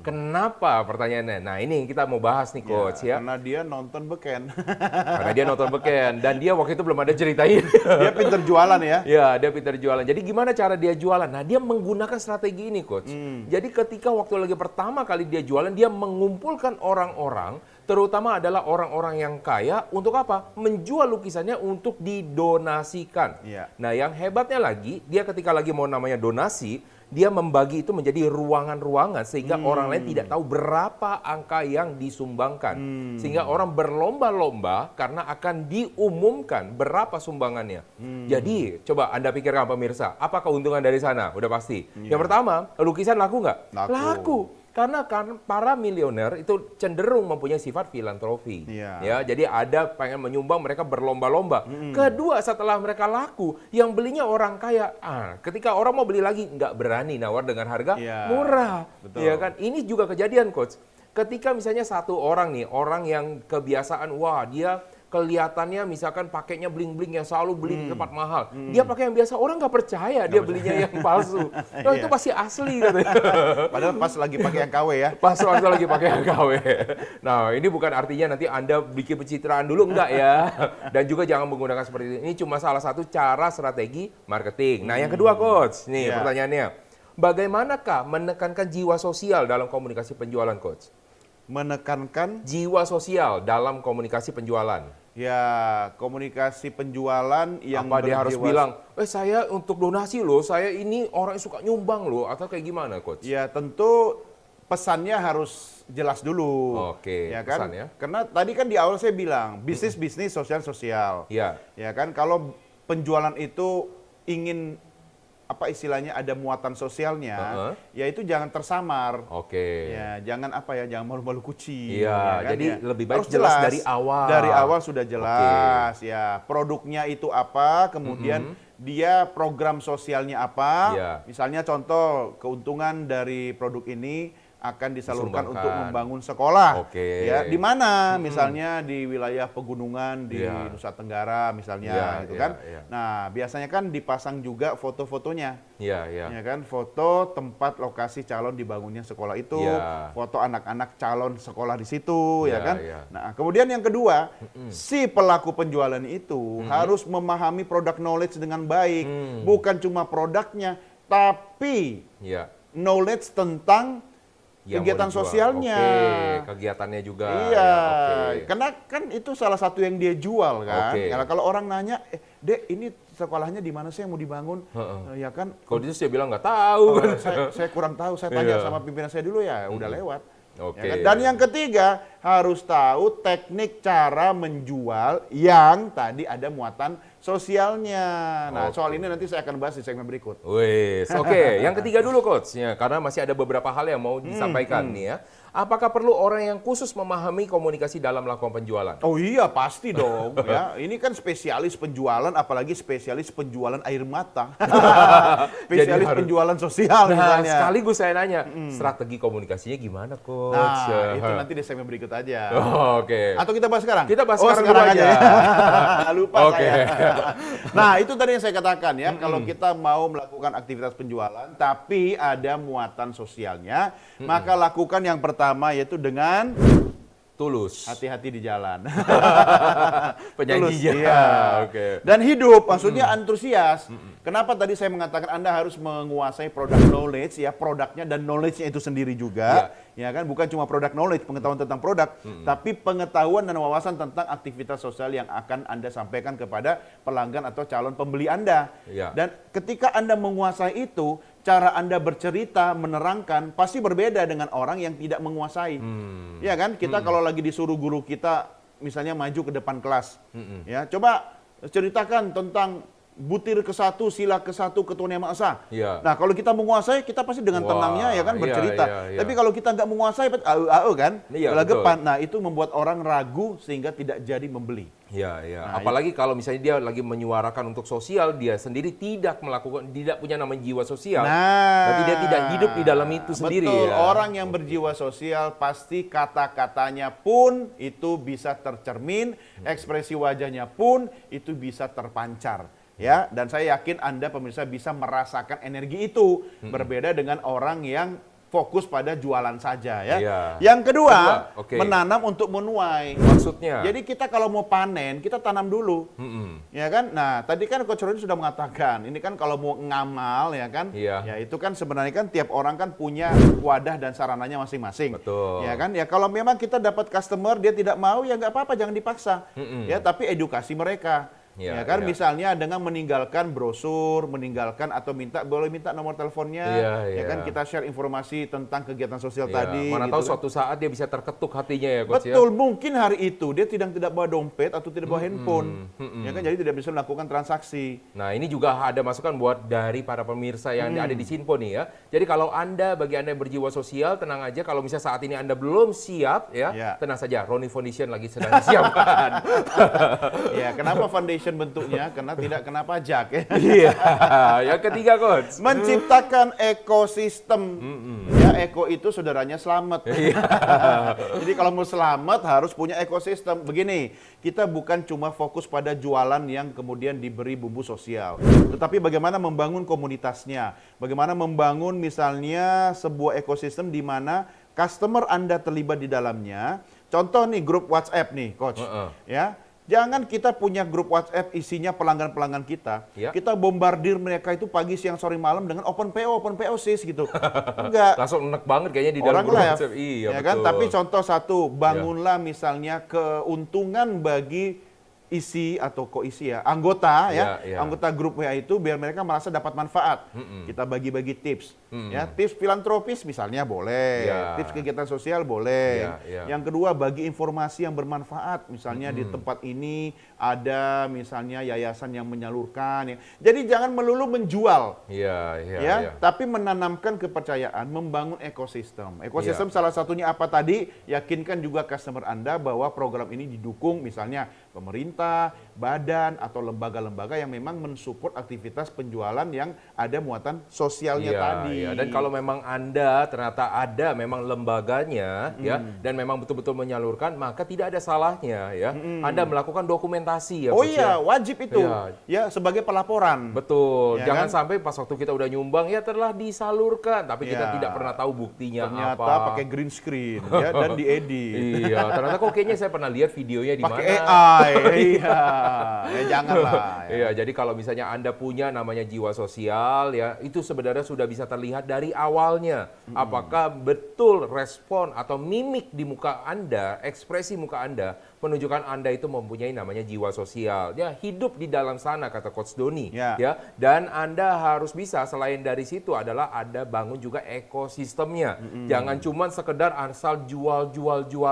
Kenapa pertanyaannya? Nah, ini kita mau bahas nih Coach ya. Karena dia nonton beken. Karena dia nonton beken dan dia waktu itu belum ada ceritain. Dia pinter jualan ya. Ya, dia pintar jualan. Jadi gimana cara dia jualan? Nah, dia menggunakan strategi ini, Coach. Jadi ketika waktu lagi pertama kali dia jualan, dia mengumpulkan orang-orang, terutama adalah orang-orang yang kaya, untuk apa? Menjual lukisannya untuk didonasikan. Iya. Nah, yang hebatnya lagi, dia ketika lagi mau namanya donasi, dia membagi itu menjadi ruangan-ruangan sehingga orang lain tidak tahu berapa angka yang disumbangkan. Sehingga orang berlomba-lomba karena akan diumumkan berapa sumbangannya. Jadi, coba Anda pikirkan pemirsa, apa keuntungan dari sana? Udah pasti. Yang pertama, lukisan laku nggak? Laku. Karena kan para milioner itu cenderung mempunyai sifat filantropi. Iya. Ya, jadi ada pengen menyumbang, mereka berlomba-lomba. Kedua, setelah mereka laku, yang belinya orang kaya. Ketika orang mau beli lagi, nggak berani nawar dengan harga Iya, murah. betul. Ya kan? Ini juga kejadian, Coach. Ketika misalnya satu orang nih, orang yang kebiasaan, wah dia kelihatannya misalkan pakainya bling-bling yang selalu beli di tempat mahal. Dia pakai yang biasa, orang nggak percaya dia belinya yang palsu. Oh, itu Iya. pasti asli katanya. Padahal pas lagi pakai yang KW ya. Pas waktu lagi pakai KW. Nah, ini bukan artinya nanti Anda bikin pencitraan dulu, enggak ya. Dan juga jangan menggunakan seperti ini. Ini cuma salah satu cara strategi marketing. Nah, yang kedua, Coach. Nih Iya. pertanyaannya. Bagaimanakah menekankan jiwa sosial dalam komunikasi penjualan, Coach? Menekankan Jiwa sosial dalam komunikasi penjualan. ya komunikasi penjualan yang Apa dia harus berjiwa- bilang, saya untuk donasi loh, saya ini orang yang suka nyumbang loh, atau kayak gimana, Coach? Ya tentu pesannya harus jelas dulu. Oke, ya kan? pesan ya. Karena tadi kan di awal saya bilang bisnis, sosial. Iya. Ya kan, kalau penjualan itu ingin apa istilahnya ada muatan sosialnya, ya itu jangan tersamar. Oke. Ya, jangan apa ya, jangan malu-malu kucing. Iya, ya kan, jadi ya. lebih baik Harus jelas dari awal. Dari awal sudah jelas, ya. Produknya itu apa, kemudian dia program sosialnya apa. Iya. Misalnya contoh keuntungan dari produk ini akan disalurkan Disumbangkan. untuk membangun sekolah. Oke. Ya, di mana? Misalnya di wilayah pegunungan di Iya. Nusa Tenggara misalnya, Iya, gitu iya, kan. iya. Nah, biasanya kan dipasang juga foto-fotonya. Iya, iya. Ya kan, foto tempat lokasi calon dibangunnya sekolah itu, Iya. foto anak-anak calon sekolah di situ, Iya, ya kan. iya. Nah, kemudian yang kedua, si pelaku penjualan itu harus memahami produk knowledge dengan baik, bukan cuma produknya, tapi Iya. knowledge tentang Yang mau kegiatan dijual. sosialnya. Oke, kegiatannya juga. Iya, Ya, oke. karena kan itu salah satu yang dia jual kan. Oke. Kalau orang nanya, Dek, ini sekolahnya di mana sih yang mau dibangun? Ya kan, Kalau itu saya bilang nggak tahu. oh, saya kurang tahu, saya tanya Iya. sama pimpinan saya dulu ya, udah lewat. Oke. Ya kan? Dan yang ketiga, harus tahu teknik cara menjual yang tadi ada muatan sosialnya. Nah, Oke. soal ini nanti saya akan bahas di segmen berikut. Wes, oke. Yang ketiga dulu, Coach. Ya, karena masih ada beberapa hal yang mau disampaikan nih ya. apakah perlu orang yang khusus memahami komunikasi dalam melakukan penjualan? Oh iya, pasti dong ya. Ini kan spesialis penjualan, apalagi spesialis penjualan air mata. Spesialis harus- penjualan sosial Nah, misalnya. sekaligus saya nanya, strategi komunikasinya gimana, Coach? Nah, itu nanti di segmen berikut aja. Oh, oke. Atau kita bahas sekarang? Kita bahas Oh, sekarang dulu aja. ya. Lupa Oke. saya. Nah, itu tadi yang saya katakan ya, kalau kita mau melakukan aktivitas penjualan tapi ada muatan sosialnya, maka lakukan yang pertama yaitu dengan Tulus. hati-hati di jalan. Penyanyinya. Tulus, iya. Oke. Dan hidup, maksudnya antusias. Kenapa tadi saya mengatakan Anda harus menguasai produk knowledge ya, produknya dan knowledge-nya itu sendiri juga. Ya kan, bukan cuma produk knowledge, pengetahuan tentang produk, tapi pengetahuan dan wawasan tentang aktivitas sosial yang akan Anda sampaikan kepada pelanggan atau calon pembeli Anda. Iya. Dan ketika Anda menguasai itu, cara Anda bercerita, menerangkan pasti berbeda dengan orang yang tidak menguasai. Ya kan, kita kalau lagi disuruh guru kita misalnya maju ke depan kelas, ya coba ceritakan tentang butir ke-1, sila ke-1, ketuhanan yang Maha Esa. Iya. Nah, kalau kita menguasai, kita pasti dengan Wah, tenangnya ya kan iya, bercerita. iya. Tapi kalau kita nggak menguasai, au kan, Iya, gelagapan. Nah, itu membuat orang ragu sehingga tidak jadi membeli. Iya, iya. Nah, Apalagi kalau misalnya dia lagi menyuarakan untuk sosial, dia sendiri tidak punya nama jiwa sosial. Berarti dia tidak hidup di dalam itu sendiri. Betul, Ya. orang yang berjiwa sosial pasti kata-katanya pun itu bisa tercermin, ekspresi wajahnya pun itu bisa terpancar. Ya, dan saya yakin Anda pemirsa bisa merasakan energi itu berbeda dengan orang yang fokus pada jualan saja ya. Iya. Yang kedua, oke. menanam untuk menuai. Maksudnya. Jadi kita kalau mau panen, kita tanam dulu. Ya kan? Nah, tadi kan Coach Roni sudah mengatakan, ini kan kalau mau ngamal ya kan? Iya. Ya itu kan sebenarnya kan tiap orang kan punya wadah dan sarananya masing-masing. Betul. Ya kan? Ya kalau memang kita dapat customer dia tidak mau ya nggak apa-apa, jangan dipaksa. Ya, tapi edukasi mereka. Ya, Ya kan, ya. misalnya dengan meninggalkan brosur, meninggalkan atau boleh minta nomor teleponnya, Iya, ya iya. kan kita share informasi tentang kegiatan sosial Ya, tadi. mana gitu tahu kan. suatu saat dia bisa terketuk hatinya ya, Coach ya. Betul, mungkin hari itu dia tidak bawa dompet atau tidak bawa handphone, ya kan, jadi tidak bisa melakukan transaksi. Nah, ini juga ada masukan buat dari para pemirsa yang ada di Sinpo nih ya. Jadi kalau bagi Anda yang berjiwa sosial, tenang aja kalau misalnya saat ini Anda belum siap ya, Ya. tenang saja, Roni Foundation lagi sedang disiapkan. Ya, kenapa foundation bentuknya? Karena tidak kena pajak ya. Iya. Yang ketiga, Coach. Menciptakan ekosistem. Ya, eko itu saudaranya selamat. Jadi kalau mau selamat harus punya ekosistem. Begini, kita bukan cuma fokus pada jualan yang kemudian diberi bumbu sosial, tetapi bagaimana membangun komunitasnya, bagaimana membangun misalnya sebuah ekosistem di mana customer Anda terlibat di dalamnya. Contoh nih grup WhatsApp nih, Coach. Ya. Jangan kita punya grup WhatsApp isinya pelanggan-pelanggan kita. Ya. Kita bombardir mereka itu pagi, siang, sore, malam dengan open PO sis gitu. Enggak. Langsung enek banget kayaknya di dalam Orang grup live. WhatsApp. Iya, ya kan? betul. Tapi contoh satu, bangunlah misalnya keuntungan bagi isi atau koisi ya, anggota ya, Ya, ya. anggota grup WA itu biar mereka merasa dapat manfaat. Kita bagi-bagi tips. Ya, tips filantropis misalnya boleh, Ya. tips kegiatan sosial boleh. Ya, ya. Yang kedua, bagi informasi yang bermanfaat, misalnya di tempat ini ada misalnya yayasan yang menyalurkan ya. Jadi jangan melulu menjual. Iya, iya, Ya, iya. tapi menanamkan kepercayaan, membangun ekosistem. Ekosistem salah satunya apa tadi? Yakinkan juga customer Anda bahwa program ini didukung misalnya pemerintah, badan atau lembaga-lembaga yang memang mensupport aktivitas penjualan yang ada muatan sosialnya Iya, tadi. iya. Dan kalau memang Anda ternyata ada memang lembaganya ya dan memang betul-betul menyalurkan, maka tidak ada salahnya ya Anda melakukan dokumentasi ya. Oh Coach, iya, ya. wajib itu. Iya. Ya, sebagai pelaporan. Betul. Ya Jangan kan? sampai pas waktu kita udah nyumbang ya telah disalurkan, tapi kita Ya. tidak pernah tahu buktinya Ternyata apa. pakai green screen ya dan diedit. Iya, ternyata kok kayaknya saya pernah lihat videonya di mana. Pakai AI. Iya. Ya janganlah. Ya. Iya, jadi kalau misalnya Anda punya namanya jiwa sosial ya, itu sebenarnya sudah bisa terlihat dari awalnya. Apakah betul respon atau mimik di muka Anda, ekspresi muka Anda menunjukkan Anda itu mempunyai namanya jiwa sosial. Ya, hidup di dalam sana kata Coach Doni. Ya. Ya, dan Anda harus bisa selain dari situ adalah Anda bangun juga ekosistemnya. Jangan cuma sekedar asal jual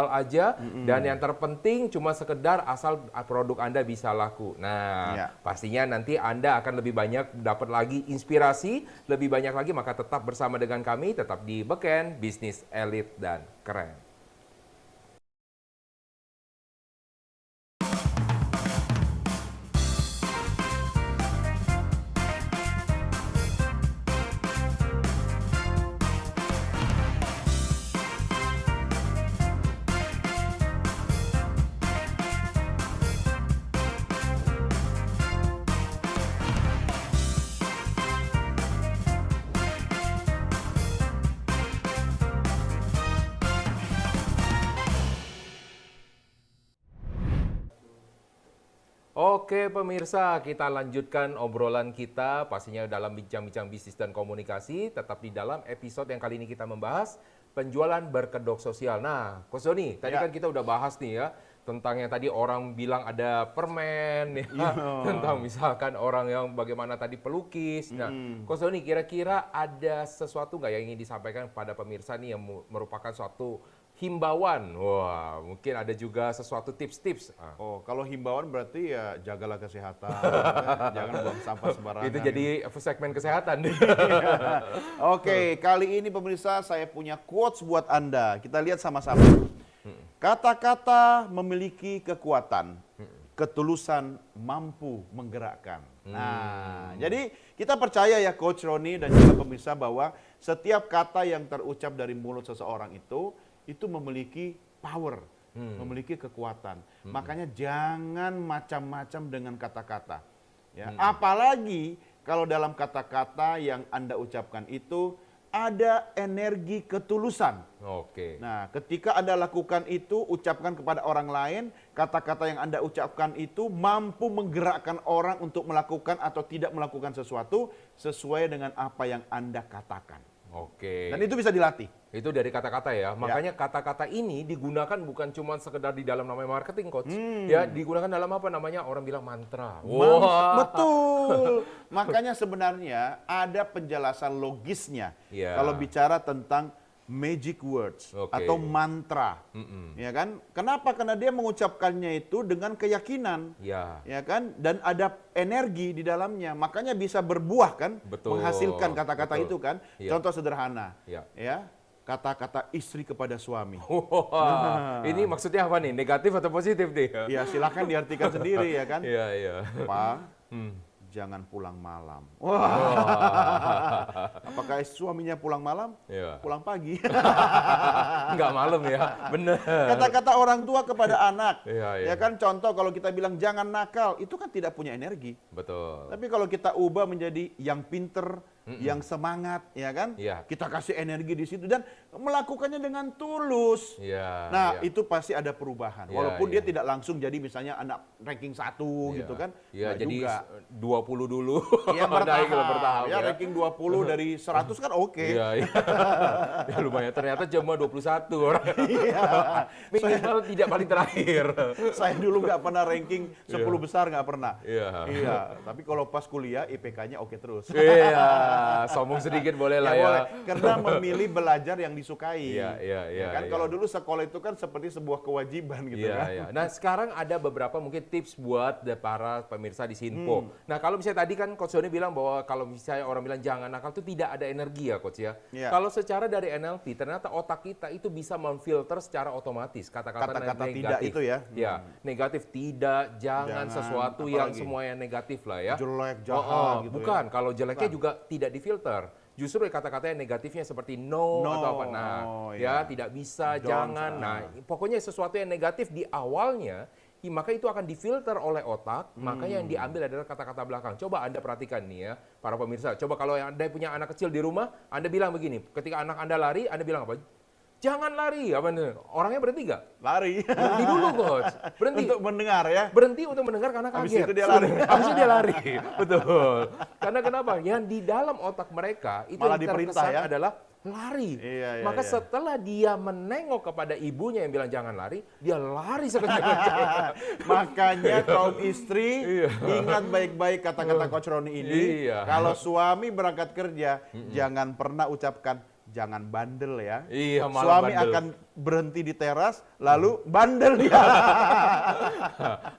aja dan yang terpenting cuma sekedar asal produk produk Anda bisa laku. Nah, Ya. pastinya nanti Anda akan lebih banyak dapat lagi inspirasi, lebih banyak lagi, maka tetap bersama dengan kami, tetap di Beken, bisnis elit dan keren. Oke pemirsa, kita lanjutkan obrolan kita pastinya dalam bincang-bincang bisnis dan komunikasi, tetap di dalam episode yang kali ini kita membahas penjualan berkedok sosial. Nah, Coach Doni, tadi Ya. kan kita udah bahas nih ya, tentang yang tadi orang bilang ada permen, ya, Iya. tentang misalkan orang yang bagaimana tadi pelukis. Nah, Coach Doni, kira-kira ada sesuatu nggak yang ingin disampaikan kepada pemirsa nih yang merupakan suatu himbauan? Wah, mungkin ada juga sesuatu tips-tips. Ah. Oh, kalau himbauan berarti ya jagalah kesehatan, jangan buang sampah sembarangan. Itu jadi segmen kesehatan. Oke, kali ini pemirsa saya punya quotes buat Anda. Kita lihat sama-sama. Kata-kata memiliki kekuatan, ketulusan mampu menggerakkan. Nah, jadi kita percaya ya Coach Roni dan juga pemirsa bahwa setiap kata yang terucap dari mulut seseorang itu memiliki power, memiliki kekuatan. Makanya jangan macam-macam dengan kata-kata. Ya, apalagi kalau dalam kata-kata yang Anda ucapkan itu ada energi ketulusan. Oke. Nah, ketika Anda lakukan itu, ucapkan kepada orang lain, kata-kata yang Anda ucapkan itu mampu menggerakkan orang untuk melakukan atau tidak melakukan sesuatu sesuai dengan apa yang Anda katakan. Oke. Dan itu bisa dilatih. Itu dari kata-kata ya. Makanya kata-kata ini digunakan bukan cuma sekedar di dalam namanya marketing, Coach. Ya, digunakan dalam apa namanya? Orang bilang mantra. Wah. Betul. Makanya sebenarnya ada penjelasan logisnya. Ya. Kalau bicara tentang magic words Oke. atau mantra. Ya kan? Kenapa? Karena dia mengucapkannya itu dengan keyakinan. Ya. Ya kan? Dan ada energi di dalamnya. Makanya bisa berbuah kan? Betul. Menghasilkan kata-kata Betul. itu kan? Ya. Contoh sederhana. Ya. Ya. Kata-kata istri kepada suami. Wah. Ini maksudnya apa nih? Negatif atau positif nih? Ya silahkan diartikan sendiri ya kan? Iya, iya. Pak, Hmm. jangan pulang malam. Wah. Apakah suaminya pulang malam? Iya. Pulang pagi. Enggak malam ya. Bener. Kata-kata orang tua kepada anak. Iya, iya. Ya kan contoh kalau kita bilang jangan nakal, itu kan tidak punya energi. Betul. Tapi kalau kita ubah menjadi yang pinter, yang semangat, ya kan? Iya. Kita kasih energi di situ dan melakukannya dengan tulus. Iya. Nah, iya. itu pasti ada perubahan. Iya, Walaupun iya. dia tidak langsung jadi misalnya anak ranking 1 Iya. gitu kan. Iya, Nggak jadi juga. 20 dulu. Ya, Naik bertahap. bertahap Ya, ranking 20 dari 100 kan oke. Iya, iya. Ya, lumayan. Ternyata cuma 21 orang. Iya. Minimal tidak paling terakhir. Saya dulu nggak pernah ranking 10 besar, nggak pernah. Iya. Iya, tapi kalau pas kuliah IPK-nya oke terus. Iya, sombong sedikit boleh lah ya. boleh. Karena memilih belajar yang disukai. Iya, iya, iya, kan iya. kalau dulu sekolah itu kan seperti sebuah kewajiban gitu Iya, kan. iya. Nah, sekarang ada beberapa mungkin tips buat para pemirsa di Sinpo. Nah, kalau misalnya tadi kan Coach Doni bilang bahwa kalau misalnya orang bilang jangan nakal itu tidak ada energi ya, Coach ya. Iya. Kalau secara dari NLP, ternyata otak kita itu bisa memfilter secara otomatis kata-kata Kata-kata negatif. tidak itu ya. Ya, negatif tidak, jangan Jangan, sesuatu apalagi? yang semua yang negatif lah ya. Jelek, Oh, jahat gitu bukan, ya. kalau jeleknya Bukan. juga tidak difilter. Justru kata-kata yang negatifnya seperti no, No, atau apa. Nah, ya iya. tidak bisa, Don't, jangan. Nah, pokoknya sesuatu yang negatif di awalnya, maka itu akan difilter oleh otak, maka yang diambil adalah kata-kata belakang. Coba Anda perhatikan nih ya, para pemirsa. Coba kalau Anda punya anak kecil di rumah, Anda bilang begini, ketika anak Anda lari, Anda bilang apa? Jangan lari. Apa nih? Orangnya berhenti nggak? Lari. Berhenti dulu, Coach. Berhenti. Untuk mendengar ya. Berhenti untuk mendengar karena Habis kaget. itu dia lari. Habis itu dia lari. Betul. Karena kenapa? Yang di dalam otak mereka itu Malah yang diperintah terkesan ya. adalah lari. Iya, iya, Maka iya. setelah dia menengok kepada ibunya yang bilang jangan lari, dia lari sekencang-kencangnya. Makanya kaum istri Iya. ingat baik-baik kata-kata Coach Roni ini. Iya. Kalau suami berangkat kerja, jangan pernah ucapkan jangan bandel ya. Iya, malah Suami bandel. akan berhenti di teras, lalu bandel dia.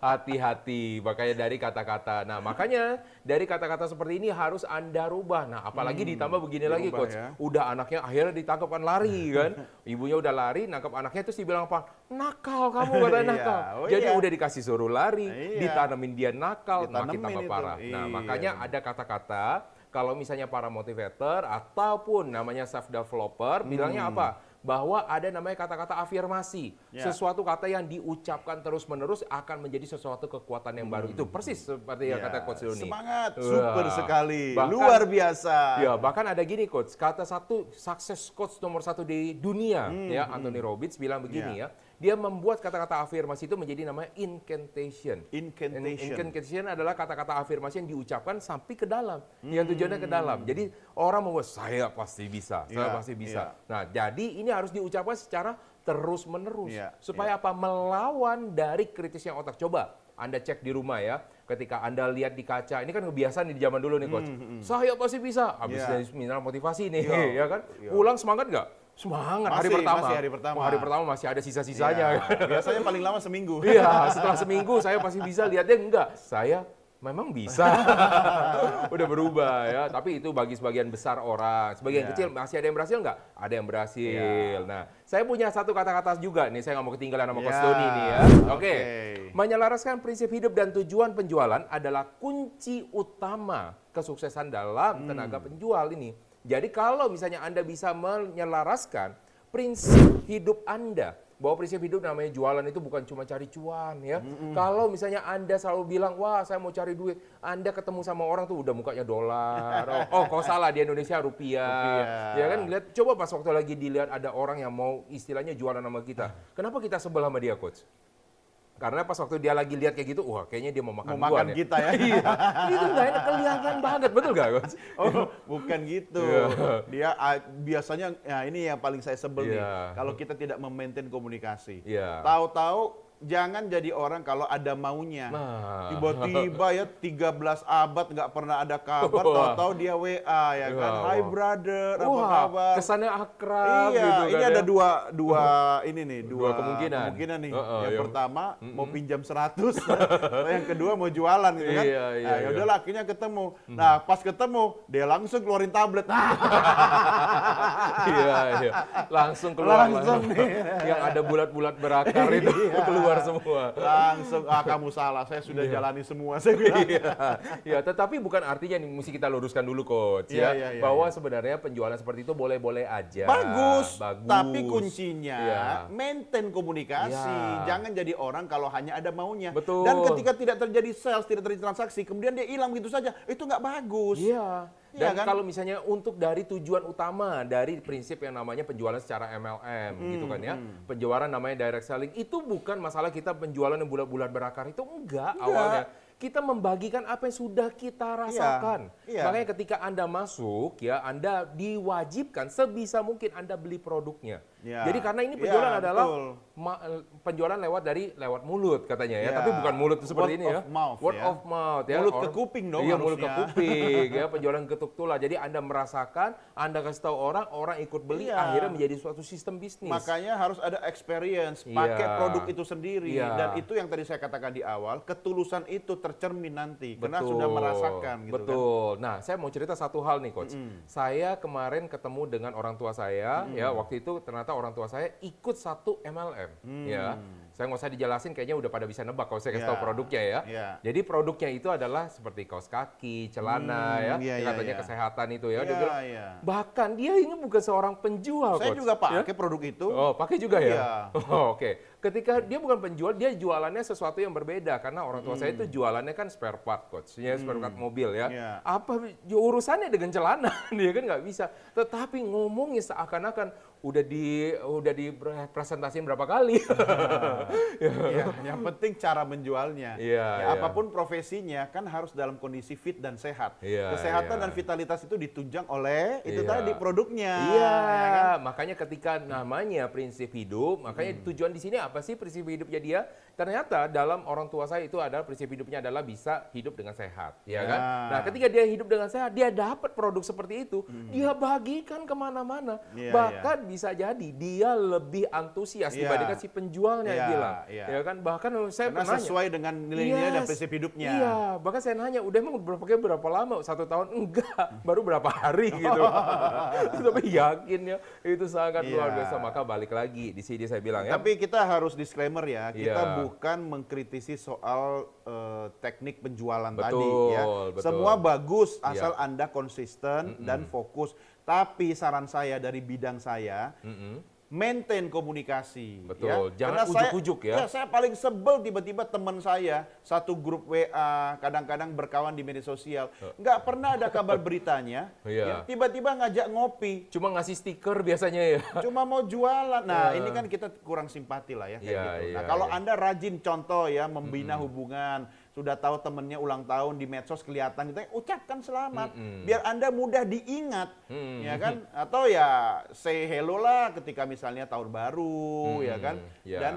Hati-hati, makanya dari kata-kata. Nah, makanya dari kata-kata seperti ini harus Anda rubah. Nah, apalagi ditambah begini lagi, dirubah Coach. ya. Udah anaknya akhirnya ditangkap kan lari kan. Ibunya udah lari, nangkap anaknya terus dibilang apa? Nakal kamu, katanya Iya, nakal. oh Jadi iya. udah dikasih suruh lari, Iya. ditanamin dia nakal, makin Ditanemin tambah itu. parah. Nah, Iya. makanya ada kata-kata kalau misalnya para motivator ataupun namanya self developer bilangnya apa? Bahwa ada namanya kata-kata afirmasi. Ya. Sesuatu kata yang diucapkan terus-menerus akan menjadi sesuatu kekuatan yang baru. Itu persis seperti yang Ya, kata Coach Doni. semangat, Wah. super sekali, Bahkan- luar biasa. Ya, bahkan ada gini Coach, kata satu sukses coach nomor 1 di dunia, ya Anthony Robbins bilang begini ya. Dia membuat kata-kata afirmasi itu menjadi namanya incantation. Incantation. Incantation adalah kata-kata afirmasi yang diucapkan sampai ke dalam, yang tujuannya ke dalam. Jadi orang membuat saya pasti bisa, saya Iya, pasti bisa. iya. Nah, jadi ini harus diucapkan secara terus-menerus Iya, supaya apa? Melawan dari kritisnya otak. Coba Anda cek di rumah ya, ketika Anda lihat di kaca, ini kan kebiasaan di zaman dulu nih Coach. Saya pasti bisa. Habis Iya. dari seminar motivasi nih, Iya, ya kan? iya. Pulang semangat nggak? Semangat hari Masih, pertama. masih hari pertama. Oh, hari pertama masih ada sisa-sisanya. Iya, biasanya paling lama seminggu. Iya, setelah seminggu saya pasti bisa, lihatnya enggak. Saya memang bisa. Udah berubah ya, tapi itu bagi sebagian besar orang. Sebagian Iya. kecil masih ada yang berhasil enggak? Ada yang berhasil. Nah, saya punya satu kata-kata juga nih, saya nggak mau ketinggalan sama Coach Ya, Doni nih ya. Oke. oke. Menyelaraskan prinsip hidup dan tujuan penjualan adalah kunci utama kesuksesan dalam tenaga penjual ini. Jadi kalau misalnya Anda bisa menyelaraskan prinsip hidup Anda, bahwa prinsip hidup namanya jualan itu bukan cuma cari cuan ya. Kalau misalnya Anda selalu bilang, wah saya mau cari duit, Anda ketemu sama orang tuh udah mukanya dolar. Oh kok salah, di Indonesia rupiah. Rupiah. Ya kan, lihat coba pas waktu lagi dilihat ada orang yang mau istilahnya jualan sama kita. Kenapa kita sebel sama dia, Coach? Karena pas waktu dia lagi lihat kayak gitu, wah kayaknya dia mau makan Mau gua makan nih. kita ya. Iya, itu nggak enak, kelihatan banget, betul nggak, Coach? Oh, bukan gitu. Iya. Dia biasanya, ya ini yang paling saya sebel nih. Iya. Kalau kita tidak memaintain komunikasi. Iya. Tahu-tahu jangan jadi orang kalau ada maunya. Nah. Tiba-tiba ya 13 abad nggak pernah ada kabar, Wah. tahu-tahu dia WA ya kan. Wah, Hai wah. brother, apa Wah, kabar? kesannya akrab Iya, gitu ini kan ada ya. dua ini nih, Dua kemungkinan. nih. Heeh, yang yang- pertama mau pinjam 100, yang kedua mau jualan gitu kan. Iya, iya, Nah, ya iya. udahlah akhirnya ketemu. Nah, pas ketemu dia langsung keluarin tablet. Nah, Iya, iya. Langsung keluar. Langsung nih. Yang ada bulat-bulat berakar itu keluar semua. langsung kamu salah, saya sudah jalani semua saya bilang. Iya, ya, tetapi bukan artinya nih mesti kita luruskan dulu Coach Iya, ya, iya, iya, bahwa iya. sebenarnya penjualan seperti itu boleh-boleh aja. Bagus, Bagus. tapi kuncinya Iya. maintain komunikasi. Iya. Jangan jadi orang kalau hanya ada maunya. Betul. Dan ketika tidak terjadi sales, tidak terjadi transaksi, kemudian dia hilang gitu saja, itu nggak bagus. Iya. Iya Dan kan? kalau misalnya untuk dari tujuan utama dari prinsip yang namanya penjualan secara MLM gitu kan ya. Penjualan namanya direct selling itu bukan masalah kita penjualan yang bulat-bulat berakar, itu enggak. Awalnya. Kita membagikan apa yang sudah kita rasakan. Iya. Makanya ketika Anda masuk ya, Anda diwajibkan sebisa mungkin Anda beli produknya. Iya. Jadi karena ini penjualan Iya, adalah betul. penjualan lewat mulut katanya ya. Iya. Tapi bukan mulut seperti Word ini ya. of mouth, Word ya. of mouth ya. Mulut ke kuping dong Iya, mulut ke harusnya. kuping ya, penjualan ketuk tular. Jadi Anda merasakan, Anda kasih tahu orang, orang ikut beli, Iya. akhirnya menjadi suatu sistem bisnis. Makanya harus ada experience, pakai Iya. produk itu sendiri. Iya. Dan itu yang tadi saya katakan di awal, ketulusan itu tercermin nanti. Karena Betul, sudah merasakan gitu kan. betul. Nah, saya mau cerita satu hal nih, Coach. Saya kemarin ketemu dengan orang tua saya, ya waktu itu ternyata orang tua saya ikut satu MLM, ya. Saya nggak usah dijelasin, kayaknya udah pada bisa nebak kalau saya kasih Iya, tahu produknya ya. iya. Jadi produknya itu adalah seperti kaos kaki, celana, ya, iya, yang iya, katanya iya. kesehatan itu ya. Dia Iya, bilang, iya. bahkan dia ini bukan seorang penjual, Saya Coach. juga Ya? pakai produk itu. Oh, pakai juga ya? Iya. Oh, oke. Ketika dia bukan penjual, dia jualannya sesuatu yang berbeda. Karena orang tua saya itu jualannya kan spare part, Coach. Ya, spare part mobil ya. Iya. Apa urusannya dengan celana? Dia kan nggak bisa. Tetapi ngomongnya seakan-akan, udah dipresentasiin berapa kali. Ya, yang penting cara menjualnya. Iya, Ya, iya. apapun profesinya kan harus dalam kondisi fit dan sehat. Iya, Kesehatan iya. dan vitalitas itu ditunjang oleh itu Iya. tadi produknya. Iya, ya kan? makanya ketika namanya prinsip hidup, makanya tujuan di sini apa sih prinsip hidupnya dia? Ternyata dalam orang tua saya itu adalah prinsip hidupnya adalah bisa hidup dengan sehat, ya kan? Ya. Nah, ketika dia hidup dengan sehat, dia dapat produk seperti itu, dia bagikan kemana-mana. Iya, Bahkan bisa jadi dia lebih antusias Iya. dibandingkan si penjualnya Iya, bilang, iya. ya kan? Bahkan saya Karena pernah sesuai dengan nilai-nilai dan Yes. prinsip hidupnya. Iya, bahkan saya nanya, udah emang berapa lama? 1 tahun? Enggak, baru berapa hari gitu. Tapi yakin ya, itu sangat luar Iya. biasa. Maka balik lagi, di sini saya bilang ya. Tapi kita harus disclaimer ya, kita Iya. bukan mengkritisi soal teknik penjualan Betul, tadi ya. betul. Semua bagus Iya. asal Anda konsisten dan fokus. Tapi saran saya dari bidang saya, maintain komunikasi. Betul, ya. jangan Karena ujuk-ujuk ya. Saya paling sebel tiba-tiba teman saya satu grup WA, kadang-kadang berkawan di media sosial, nggak pernah ada kabar beritanya, Iya. ya, tiba-tiba ngajak ngopi. Cuma ngasih stiker biasanya ya. Cuma mau jualan. Nah, ini kan kita kurang simpati lah ya kayak Iya, gitu. iya, Nah, kalau iya. Anda rajin contoh ya membina hubungan, sudah tahu temennya ulang tahun di medsos kelihatan gitu, ucapkan selamat. Biar Anda mudah diingat, ya kan? Atau ya say hello lah ketika misalnya tahun baru, ya kan? Iya. Dan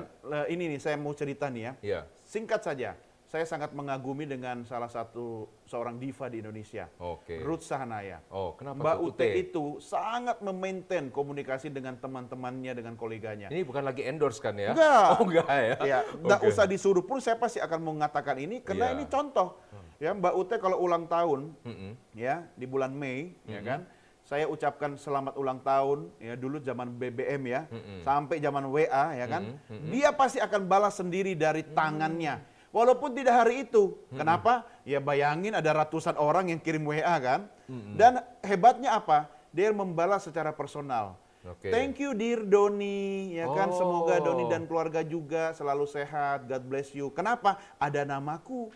ini nih saya mau cerita nih ya. Iya. Singkat saja. Saya sangat mengagumi dengan salah satu seorang diva di Indonesia, Oke. Ruth Sahanaya. Oh, kenapa Mbak tuh, Ute itu sangat memaintain komunikasi dengan teman-temannya, dengan koleganya. Ini bukan lagi endorse kan ya? Enggak. Oh, enggak ya? Ya, nggak Oke. usah disuruh pun saya pasti akan mengatakan ini karena Iya. ini contoh. Ya, Mbak Ute kalau ulang tahun, Mm-mm. ya di bulan Mei, ya kan, saya ucapkan selamat ulang tahun, ya dulu zaman BBM ya, sampai zaman WA, ya kan, dia pasti akan balas sendiri dari tangannya. Walaupun tidak hari itu. Kenapa? Ya bayangin ada ratusan orang yang kirim WA kan. Dan hebatnya apa? Dia membalas secara personal. Oke. Thank you dear Doni, ya kan. Semoga Oh. Doni dan keluarga juga selalu sehat. God bless you. Kenapa? Ada namaku.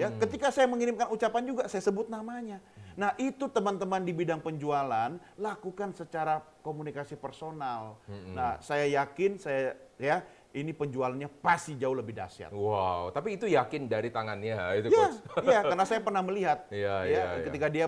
Ya, ketika saya mengirimkan ucapan juga saya sebut namanya. Nah, itu teman-teman di bidang penjualan lakukan secara komunikasi personal. Nah, saya yakin ini penjualannya pasti jauh lebih dahsyat. Wow, tapi itu yakin dari tangannya itu Iya, coach. iya, karena saya pernah melihat Iya, ya, iya, iya. ketika dia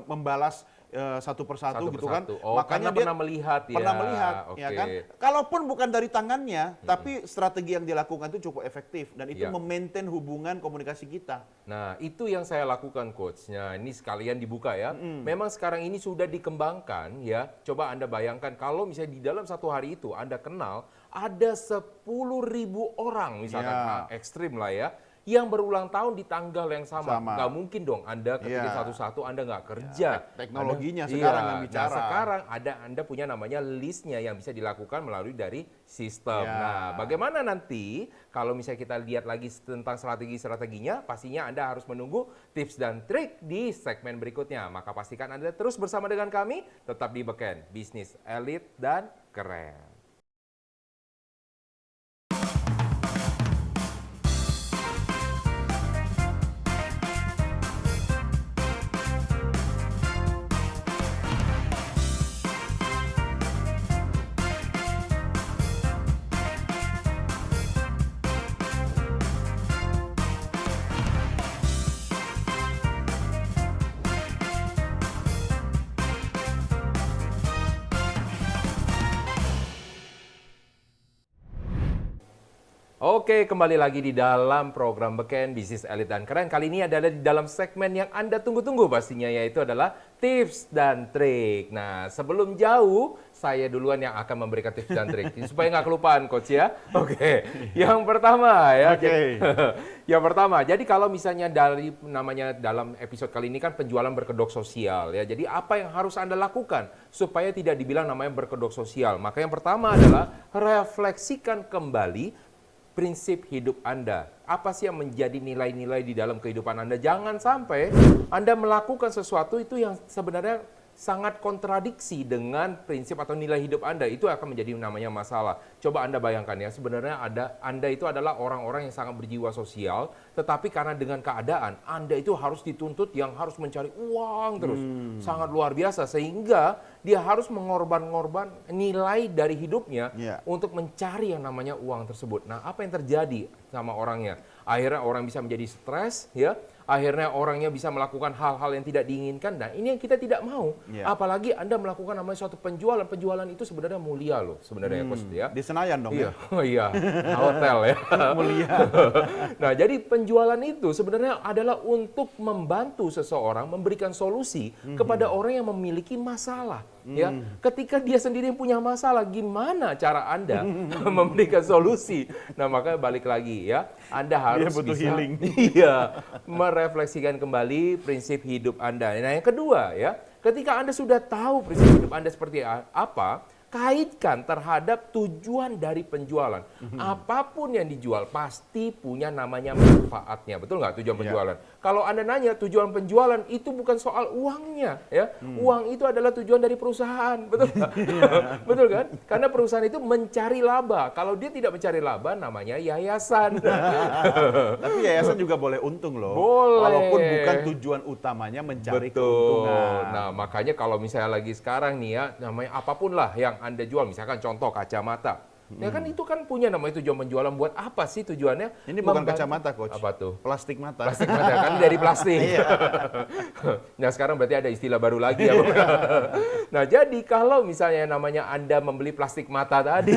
membalas satu persatu gitu kan. persatu. Oh, karena pernah melihat ya. Pernah melihat, ya Oke. kan. Kalaupun bukan dari tangannya, tapi strategi yang dilakukan itu cukup efektif dan itu Iya. memaintain hubungan komunikasi kita. Nah, itu yang saya lakukan coach. Nah, ini sekalian dibuka ya. Memang sekarang ini sudah dikembangkan ya. Coba Anda bayangkan kalau misalnya di dalam satu hari itu Anda kenal ada 10.000 orang misalkan Ya. ekstrim lah ya. Yang berulang tahun di tanggal yang sama. Sama. Nggak mungkin dong Anda ketik Iya. satu-satu Anda nggak kerja. Teknologinya Anda- sekarang iya. yang bicara. Nah, sekarang Anda punya namanya listnya yang bisa dilakukan melalui dari sistem. Ya. Nah, bagaimana nanti kalau misalnya kita lihat lagi tentang strategi-strateginya, pastinya Anda harus menunggu tips dan trik di segmen berikutnya. Maka pastikan Anda terus bersama dengan kami, tetap di Beken, bisnis elit dan keren. Oke, kembali lagi di dalam program Beken Bisnis Elit dan Keren. Kali ini adalah di dalam segmen yang Anda tunggu-tunggu pastinya, yaitu adalah tips dan trik. Nah, sebelum jauh, saya duluan yang akan memberikan tips dan trik. Supaya nggak kelupaan, Coach ya. Oke, yang pertama ya. Oke. Yang pertama, jadi kalau misalnya dari namanya dalam episode kali ini kan penjualan berkedok sosial ya. Jadi apa yang harus Anda lakukan supaya tidak dibilang namanya berkedok sosial? Maka yang pertama adalah refleksikan kembali prinsip hidup Anda. Apa sih yang menjadi nilai-nilai di dalam kehidupan Anda? Jangan sampai Anda melakukan sesuatu itu yang sebenarnya sangat kontradiksi dengan prinsip atau nilai hidup Anda, itu akan menjadi namanya masalah. Coba Anda bayangkan ya, sebenarnya Anda itu adalah orang-orang yang sangat berjiwa sosial, tetapi karena dengan keadaan Anda itu harus dituntut yang harus mencari uang terus. Sangat luar biasa, sehingga dia harus mengorban-ngorban nilai dari hidupnya untuk mencari yang namanya uang tersebut. Nah, apa yang terjadi sama orangnya? Akhirnya orang bisa menjadi stres, ya. Akhirnya orangnya bisa melakukan hal-hal yang tidak diinginkan. Nah, ini yang kita tidak mau. Apalagi Anda melakukan namanya suatu penjualan. Penjualan itu sebenarnya mulia loh, sebenarnya Coach ya. Di Senayan dong Iya, ya? oh iya, hotel ya. Mulia. Nah, jadi penjualan itu sebenarnya adalah untuk membantu seseorang memberikan solusi kepada orang yang memiliki masalah. Ya, ketika dia sendiri yang punya masalah, gimana cara Anda memberikan solusi? Nah, makanya balik lagi ya, Anda harus butuh bisa healing. iya, merefleksikan kembali prinsip hidup Anda. Nah, yang kedua ya, ketika Anda sudah tahu prinsip hidup Anda seperti apa, kaitkan terhadap tujuan dari penjualan. Apapun yang dijual pasti punya namanya manfaatnya. Betul nggak tujuan penjualan? Kalau Anda nanya tujuan penjualan itu bukan soal uangnya, ya. Uang itu adalah tujuan dari perusahaan, betul nggak? Betul kan? Karena perusahaan itu mencari laba. Kalau dia tidak mencari laba, namanya yayasan. Tapi yayasan juga boleh untung loh. Boleh. Walaupun bukan tujuan utamanya mencari keuntungan. Nah, makanya kalau misalnya lagi sekarang nih ya, namanya apapun lah yang Anda jual, misalkan contoh kacamata. Ya kan itu kan punya namanya tujuan penjualan. Buat apa sih tujuannya? Ini bukan kacamata, Coach. Apa tuh? Plastik mata. Plastik mata, kan dari plastik. Nah, sekarang berarti ada istilah baru lagi ya. Nah, jadi kalau misalnya namanya Anda membeli plastik mata tadi,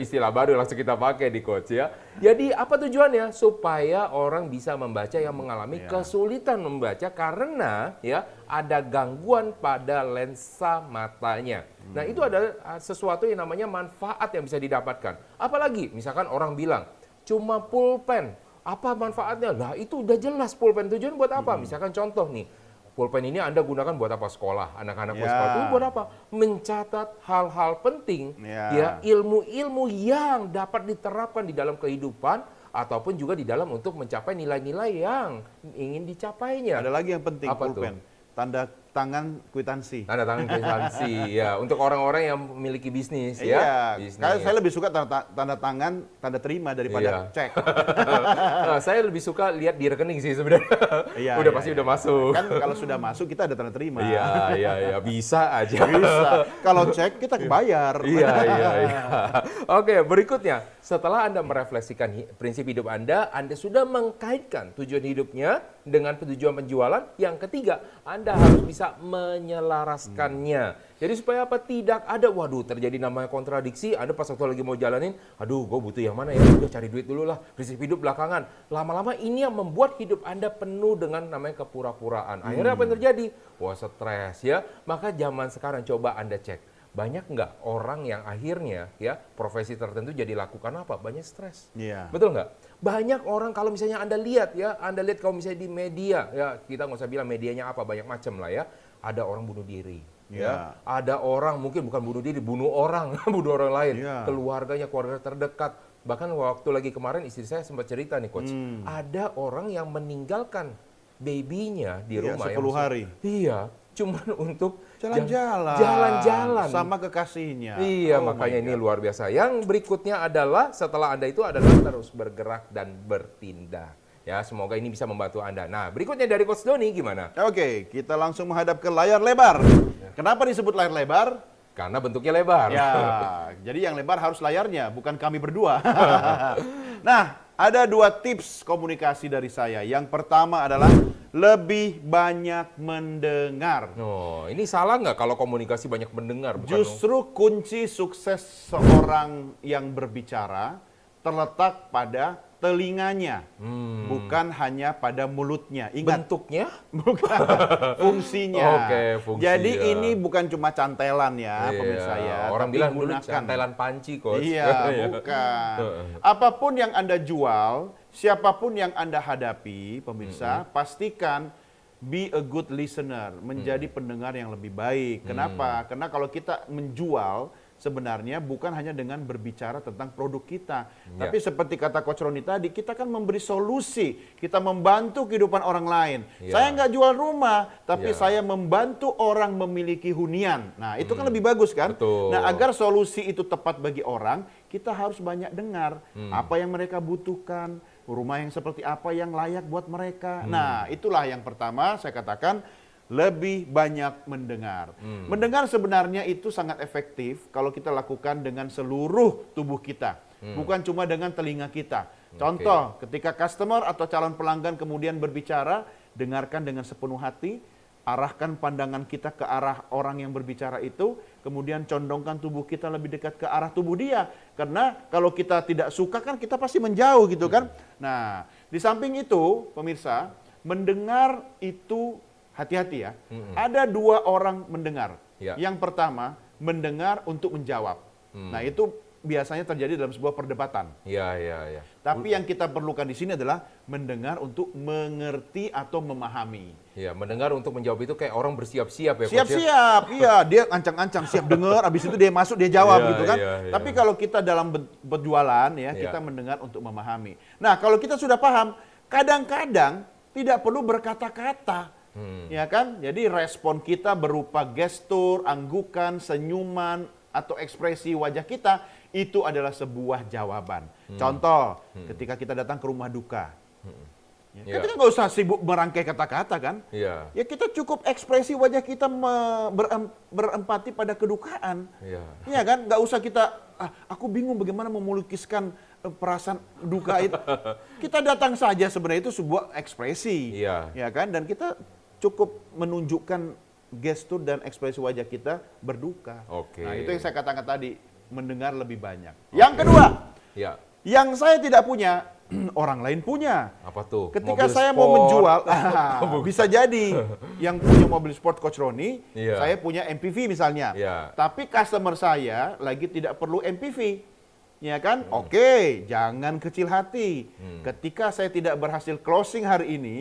istilah baru langsung kita pakai di Coach ya. Jadi apa tujuannya? Supaya orang bisa membaca yang mengalami kesulitan membaca karena ya ada gangguan pada lensa matanya. Nah, itu adalah sesuatu yang namanya manfaat yang bisa didapatkan. Apalagi misalkan orang bilang cuma pulpen, apa manfaatnya? Nah, itu udah jelas pulpen tujuan buat apa? Misalkan contoh nih, pulpen ini Anda gunakan buat apa? Sekolah, anak-anak sekolah itu buat apa? Mencatat hal-hal penting, ya ilmu-ilmu yang dapat diterapkan di dalam kehidupan ataupun juga di dalam untuk mencapai nilai-nilai yang ingin dicapainya. Ada lagi yang penting, Apa pulpen. tuh? Tanda tangan kwitansi. Tanda tangan kwitansi, ya untuk orang-orang yang memiliki bisnis, Iya, ya. Bisnis. saya lebih suka tanda tangan, tanda terima daripada cek. Nah, saya lebih suka lihat di rekening sih sebenarnya. Udah pasti udah masuk. Kan kalau sudah masuk kita ada tanda terima. Iya, bisa aja. Bisa. Kalau cek kita bayar. Iya. Oke, berikutnya. Setelah Anda merefleksikan prinsip hidup Anda sudah mengkaitkan tujuan hidupnya dengan tujuan penjualan. Yang ketiga, Anda harus bisa menyelaraskannya. Jadi supaya apa? Tidak ada, waduh terjadi namanya kontradiksi, Anda pas waktu lagi mau jalanin, aduh gue butuh yang mana ya, udah cari duit dulu lah, prinsip hidup belakangan. Lama-lama ini yang membuat hidup Anda penuh dengan namanya kepura-puraan. Akhirnya apa yang terjadi? Wah, stres ya. Maka zaman sekarang coba Anda cek. Banyak nggak orang yang akhirnya ya profesi tertentu jadi lakukan apa? Banyak stres. Betul nggak? Banyak orang kalau misalnya Anda lihat kalau misalnya di media, ya kita nggak usah bilang medianya apa, banyak macam lah ya. Ada orang bunuh diri. Ya, ada orang mungkin bukan bunuh diri, bunuh orang, bunuh orang lain, keluarga terdekat. Bahkan waktu lagi kemarin istri saya sempat cerita nih Coach, ada orang yang meninggalkan babynya di rumah 10 hari. Iya, cuman untuk jalan-jalan sama kekasihnya. Iya, makanya ini luar biasa. Yang berikutnya adalah setelah Anda itu adalah terus bergerak dan bertindak. Ya, semoga ini bisa membantu Anda. Nah, berikutnya dari Coach Doni gimana? Oke, kita langsung menghadap ke layar lebar. Kenapa disebut layar lebar? Karena bentuknya lebar. Ya, jadi yang lebar harus layarnya, bukan kami berdua. Nah, ada 2 tips komunikasi dari saya. Yang pertama adalah lebih banyak mendengar. Oh, ini salah nggak kalau komunikasi banyak mendengar? Justru kunci sukses seorang yang berbicara terletak pada telinganya, bukan hanya pada mulutnya. Ingat, bentuknya? Bukan, fungsinya. Oke, fungsi. Jadi ini bukan cuma cantelan ya, pemirsa ya. Orang bilang dulu cantelan panci, Coach. Iya, bukan. Apapun yang Anda jual, siapapun yang Anda hadapi, pemirsa, pastikan be a good listener, menjadi pendengar yang lebih baik. Kenapa? Karena kalau kita menjual, sebenarnya bukan hanya dengan berbicara tentang produk kita. Ya. Tapi seperti kata Coach Roni tadi, kita kan memberi solusi, kita membantu kehidupan orang lain. Ya. Saya nggak jual rumah, tapi Ya. saya membantu orang memiliki hunian. Nah, itu kan lebih bagus kan? Betul. Nah, agar solusi itu tepat bagi orang, kita harus banyak dengar apa yang mereka butuhkan, rumah yang seperti apa yang layak buat mereka. Nah, itulah yang pertama saya katakan, lebih banyak mendengar. Mendengar sebenarnya itu sangat efektif kalau kita lakukan dengan seluruh tubuh kita, bukan cuma dengan telinga kita. Contoh, ketika customer atau calon pelanggan kemudian berbicara, dengarkan dengan sepenuh hati, arahkan pandangan kita ke arah orang yang berbicara itu, kemudian condongkan tubuh kita lebih dekat ke arah tubuh dia. Karena kalau kita tidak suka kan kita pasti menjauh gitu kan. Nah, di samping itu, pemirsa, mendengar itu hati-hati ya. Ada dua orang mendengar. Ya. Yang pertama, mendengar untuk menjawab. Nah, itu biasanya terjadi dalam sebuah perdebatan. Iya, iya, iya. Tapi yang kita perlukan di sini adalah mendengar untuk mengerti atau memahami. Iya, mendengar untuk menjawab itu kayak orang bersiap-siap ya, Coach, ya? Siap-siap, iya, dia ancang-ancang siap dengar, habis itu dia masuk, dia jawab Iya, gitu kan. iya, iya. Tapi kalau kita dalam berjualan ya, Iya. kita mendengar untuk memahami. Nah, kalau kita sudah paham, kadang-kadang tidak perlu berkata-kata. Ya kan? Jadi respon kita berupa gestur, anggukan, senyuman, atau ekspresi wajah kita, itu adalah sebuah jawaban. Contoh, ketika kita datang ke rumah duka. Ya, Iya. kita nggak usah sibuk merangkai kata-kata kan? Iya. Ya kita cukup ekspresi wajah kita berempati pada kedukaan. Iya. Iya kan? Nggak usah kita, aku bingung bagaimana melukiskan perasaan duka itu. Kita datang saja, sebenarnya itu sebuah ekspresi. Iya. Ya kan? Dan kita cukup menunjukkan gestur dan ekspresi wajah kita berduka. Oke. Nah, itu yang saya katakan tadi, mendengar lebih banyak. Yang kedua, Iya. yang saya tidak punya, orang lain punya. Apa tuh? Ketika Mobil saya mau sport. menjual, bisa jadi yang punya mobil sport Coach Roni, Iya. saya punya MPV misalnya. Iya. Tapi customer saya lagi tidak perlu MPV. Ya kan? Oke, jangan kecil hati. Ketika saya tidak berhasil closing hari ini,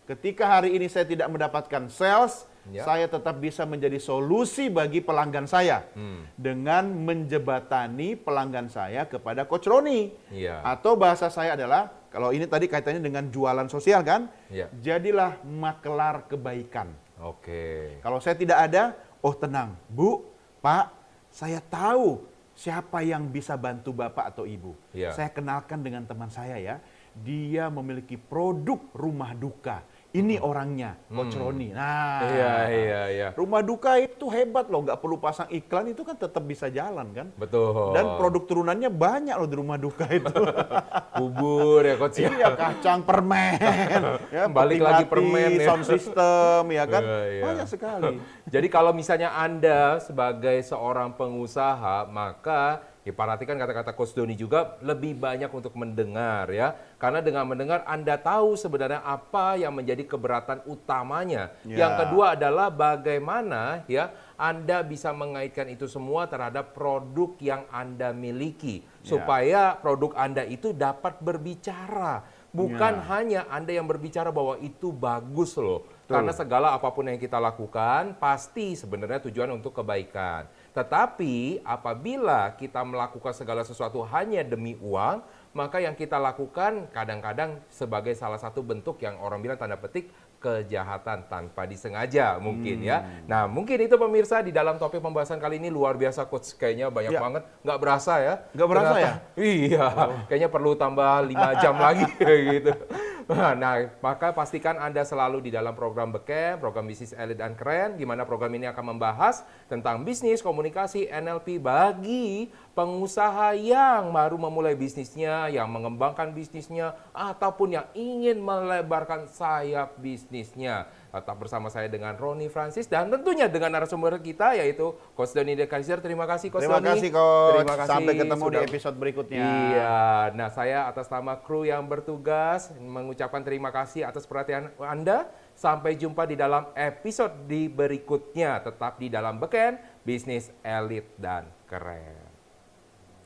ketika hari ini saya tidak mendapatkan sales, Ya. saya tetap bisa menjadi solusi bagi pelanggan saya dengan menjebatani pelanggan saya kepada Coach Roni. Iya. Atau bahasa saya adalah, kalau ini tadi kaitannya dengan jualan sosial kan, Iya. jadilah makelar kebaikan. Oke. Kalau saya tidak ada, oh tenang, Bu, Pak, saya tahu siapa yang bisa bantu Bapak atau Ibu. Iya. Saya kenalkan dengan teman saya ya, dia memiliki produk rumah duka. Ini orangnya, Coach Roni. Nah, Iya, iya, iya. rumah duka itu hebat loh, nggak perlu pasang iklan, itu kan tetap bisa jalan kan. Betul. Dan produk turunannya banyak loh di rumah duka itu. bubur ya, Coach, ya. Iya, kacang, permen, ya, Balik peti lagi mati, permen ya. sound system, ya kan, Iya, iya. banyak sekali. Jadi kalau misalnya Anda sebagai seorang pengusaha, maka ya perhatikan kata-kata Coach Doni juga, lebih banyak untuk mendengar ya. Karena dengan mendengar Anda tahu sebenarnya apa yang menjadi keberatan utamanya. Ya. Yang kedua adalah bagaimana ya Anda bisa mengaitkan itu semua terhadap produk yang Anda miliki. Supaya produk Anda itu dapat berbicara. Bukan hanya Anda yang berbicara bahwa itu bagus loh. Karena segala apapun yang kita lakukan pasti sebenarnya tujuan untuk kebaikan. Tetapi apabila kita melakukan segala sesuatu hanya demi uang, maka yang kita lakukan kadang-kadang sebagai salah satu bentuk yang orang bilang tanda petik kejahatan tanpa disengaja mungkin ya. Nah mungkin itu pemirsa di dalam topik pembahasan kali ini luar biasa Coach, kayaknya banyak Ya. banget. Nggak berasa ya. Nggak berasa Ternyata- ya? Iya, kayaknya perlu tambah 5 jam lagi gitu. Nah, maka pastikan Anda selalu di dalam program Beken, program bisnis elit dan keren, di mana program ini akan membahas tentang bisnis, komunikasi, NLP bagi pengusaha yang baru memulai bisnisnya, yang mengembangkan bisnisnya, ataupun yang ingin melebarkan sayap bisnisnya. Tetap bersama saya dengan Roni Francis dan tentunya dengan narasumber kita yaitu Coach Doni De Kaiser. Terima kasih Coach Terima Doni. kasih Coach, Terima kasih sampai ketemu di sudah- episode berikutnya. Iya, nah saya atas nama kru yang bertugas mengucapkan terima kasih atas perhatian Anda. Sampai jumpa di dalam episode di berikutnya. Tetap di dalam Beken, bisnis elit dan keren.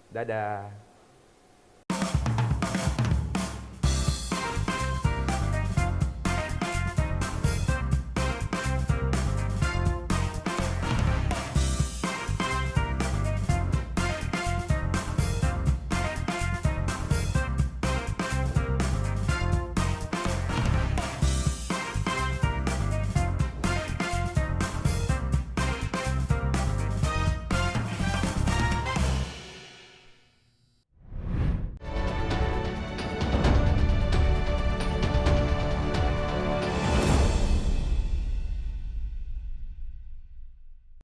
Dadah.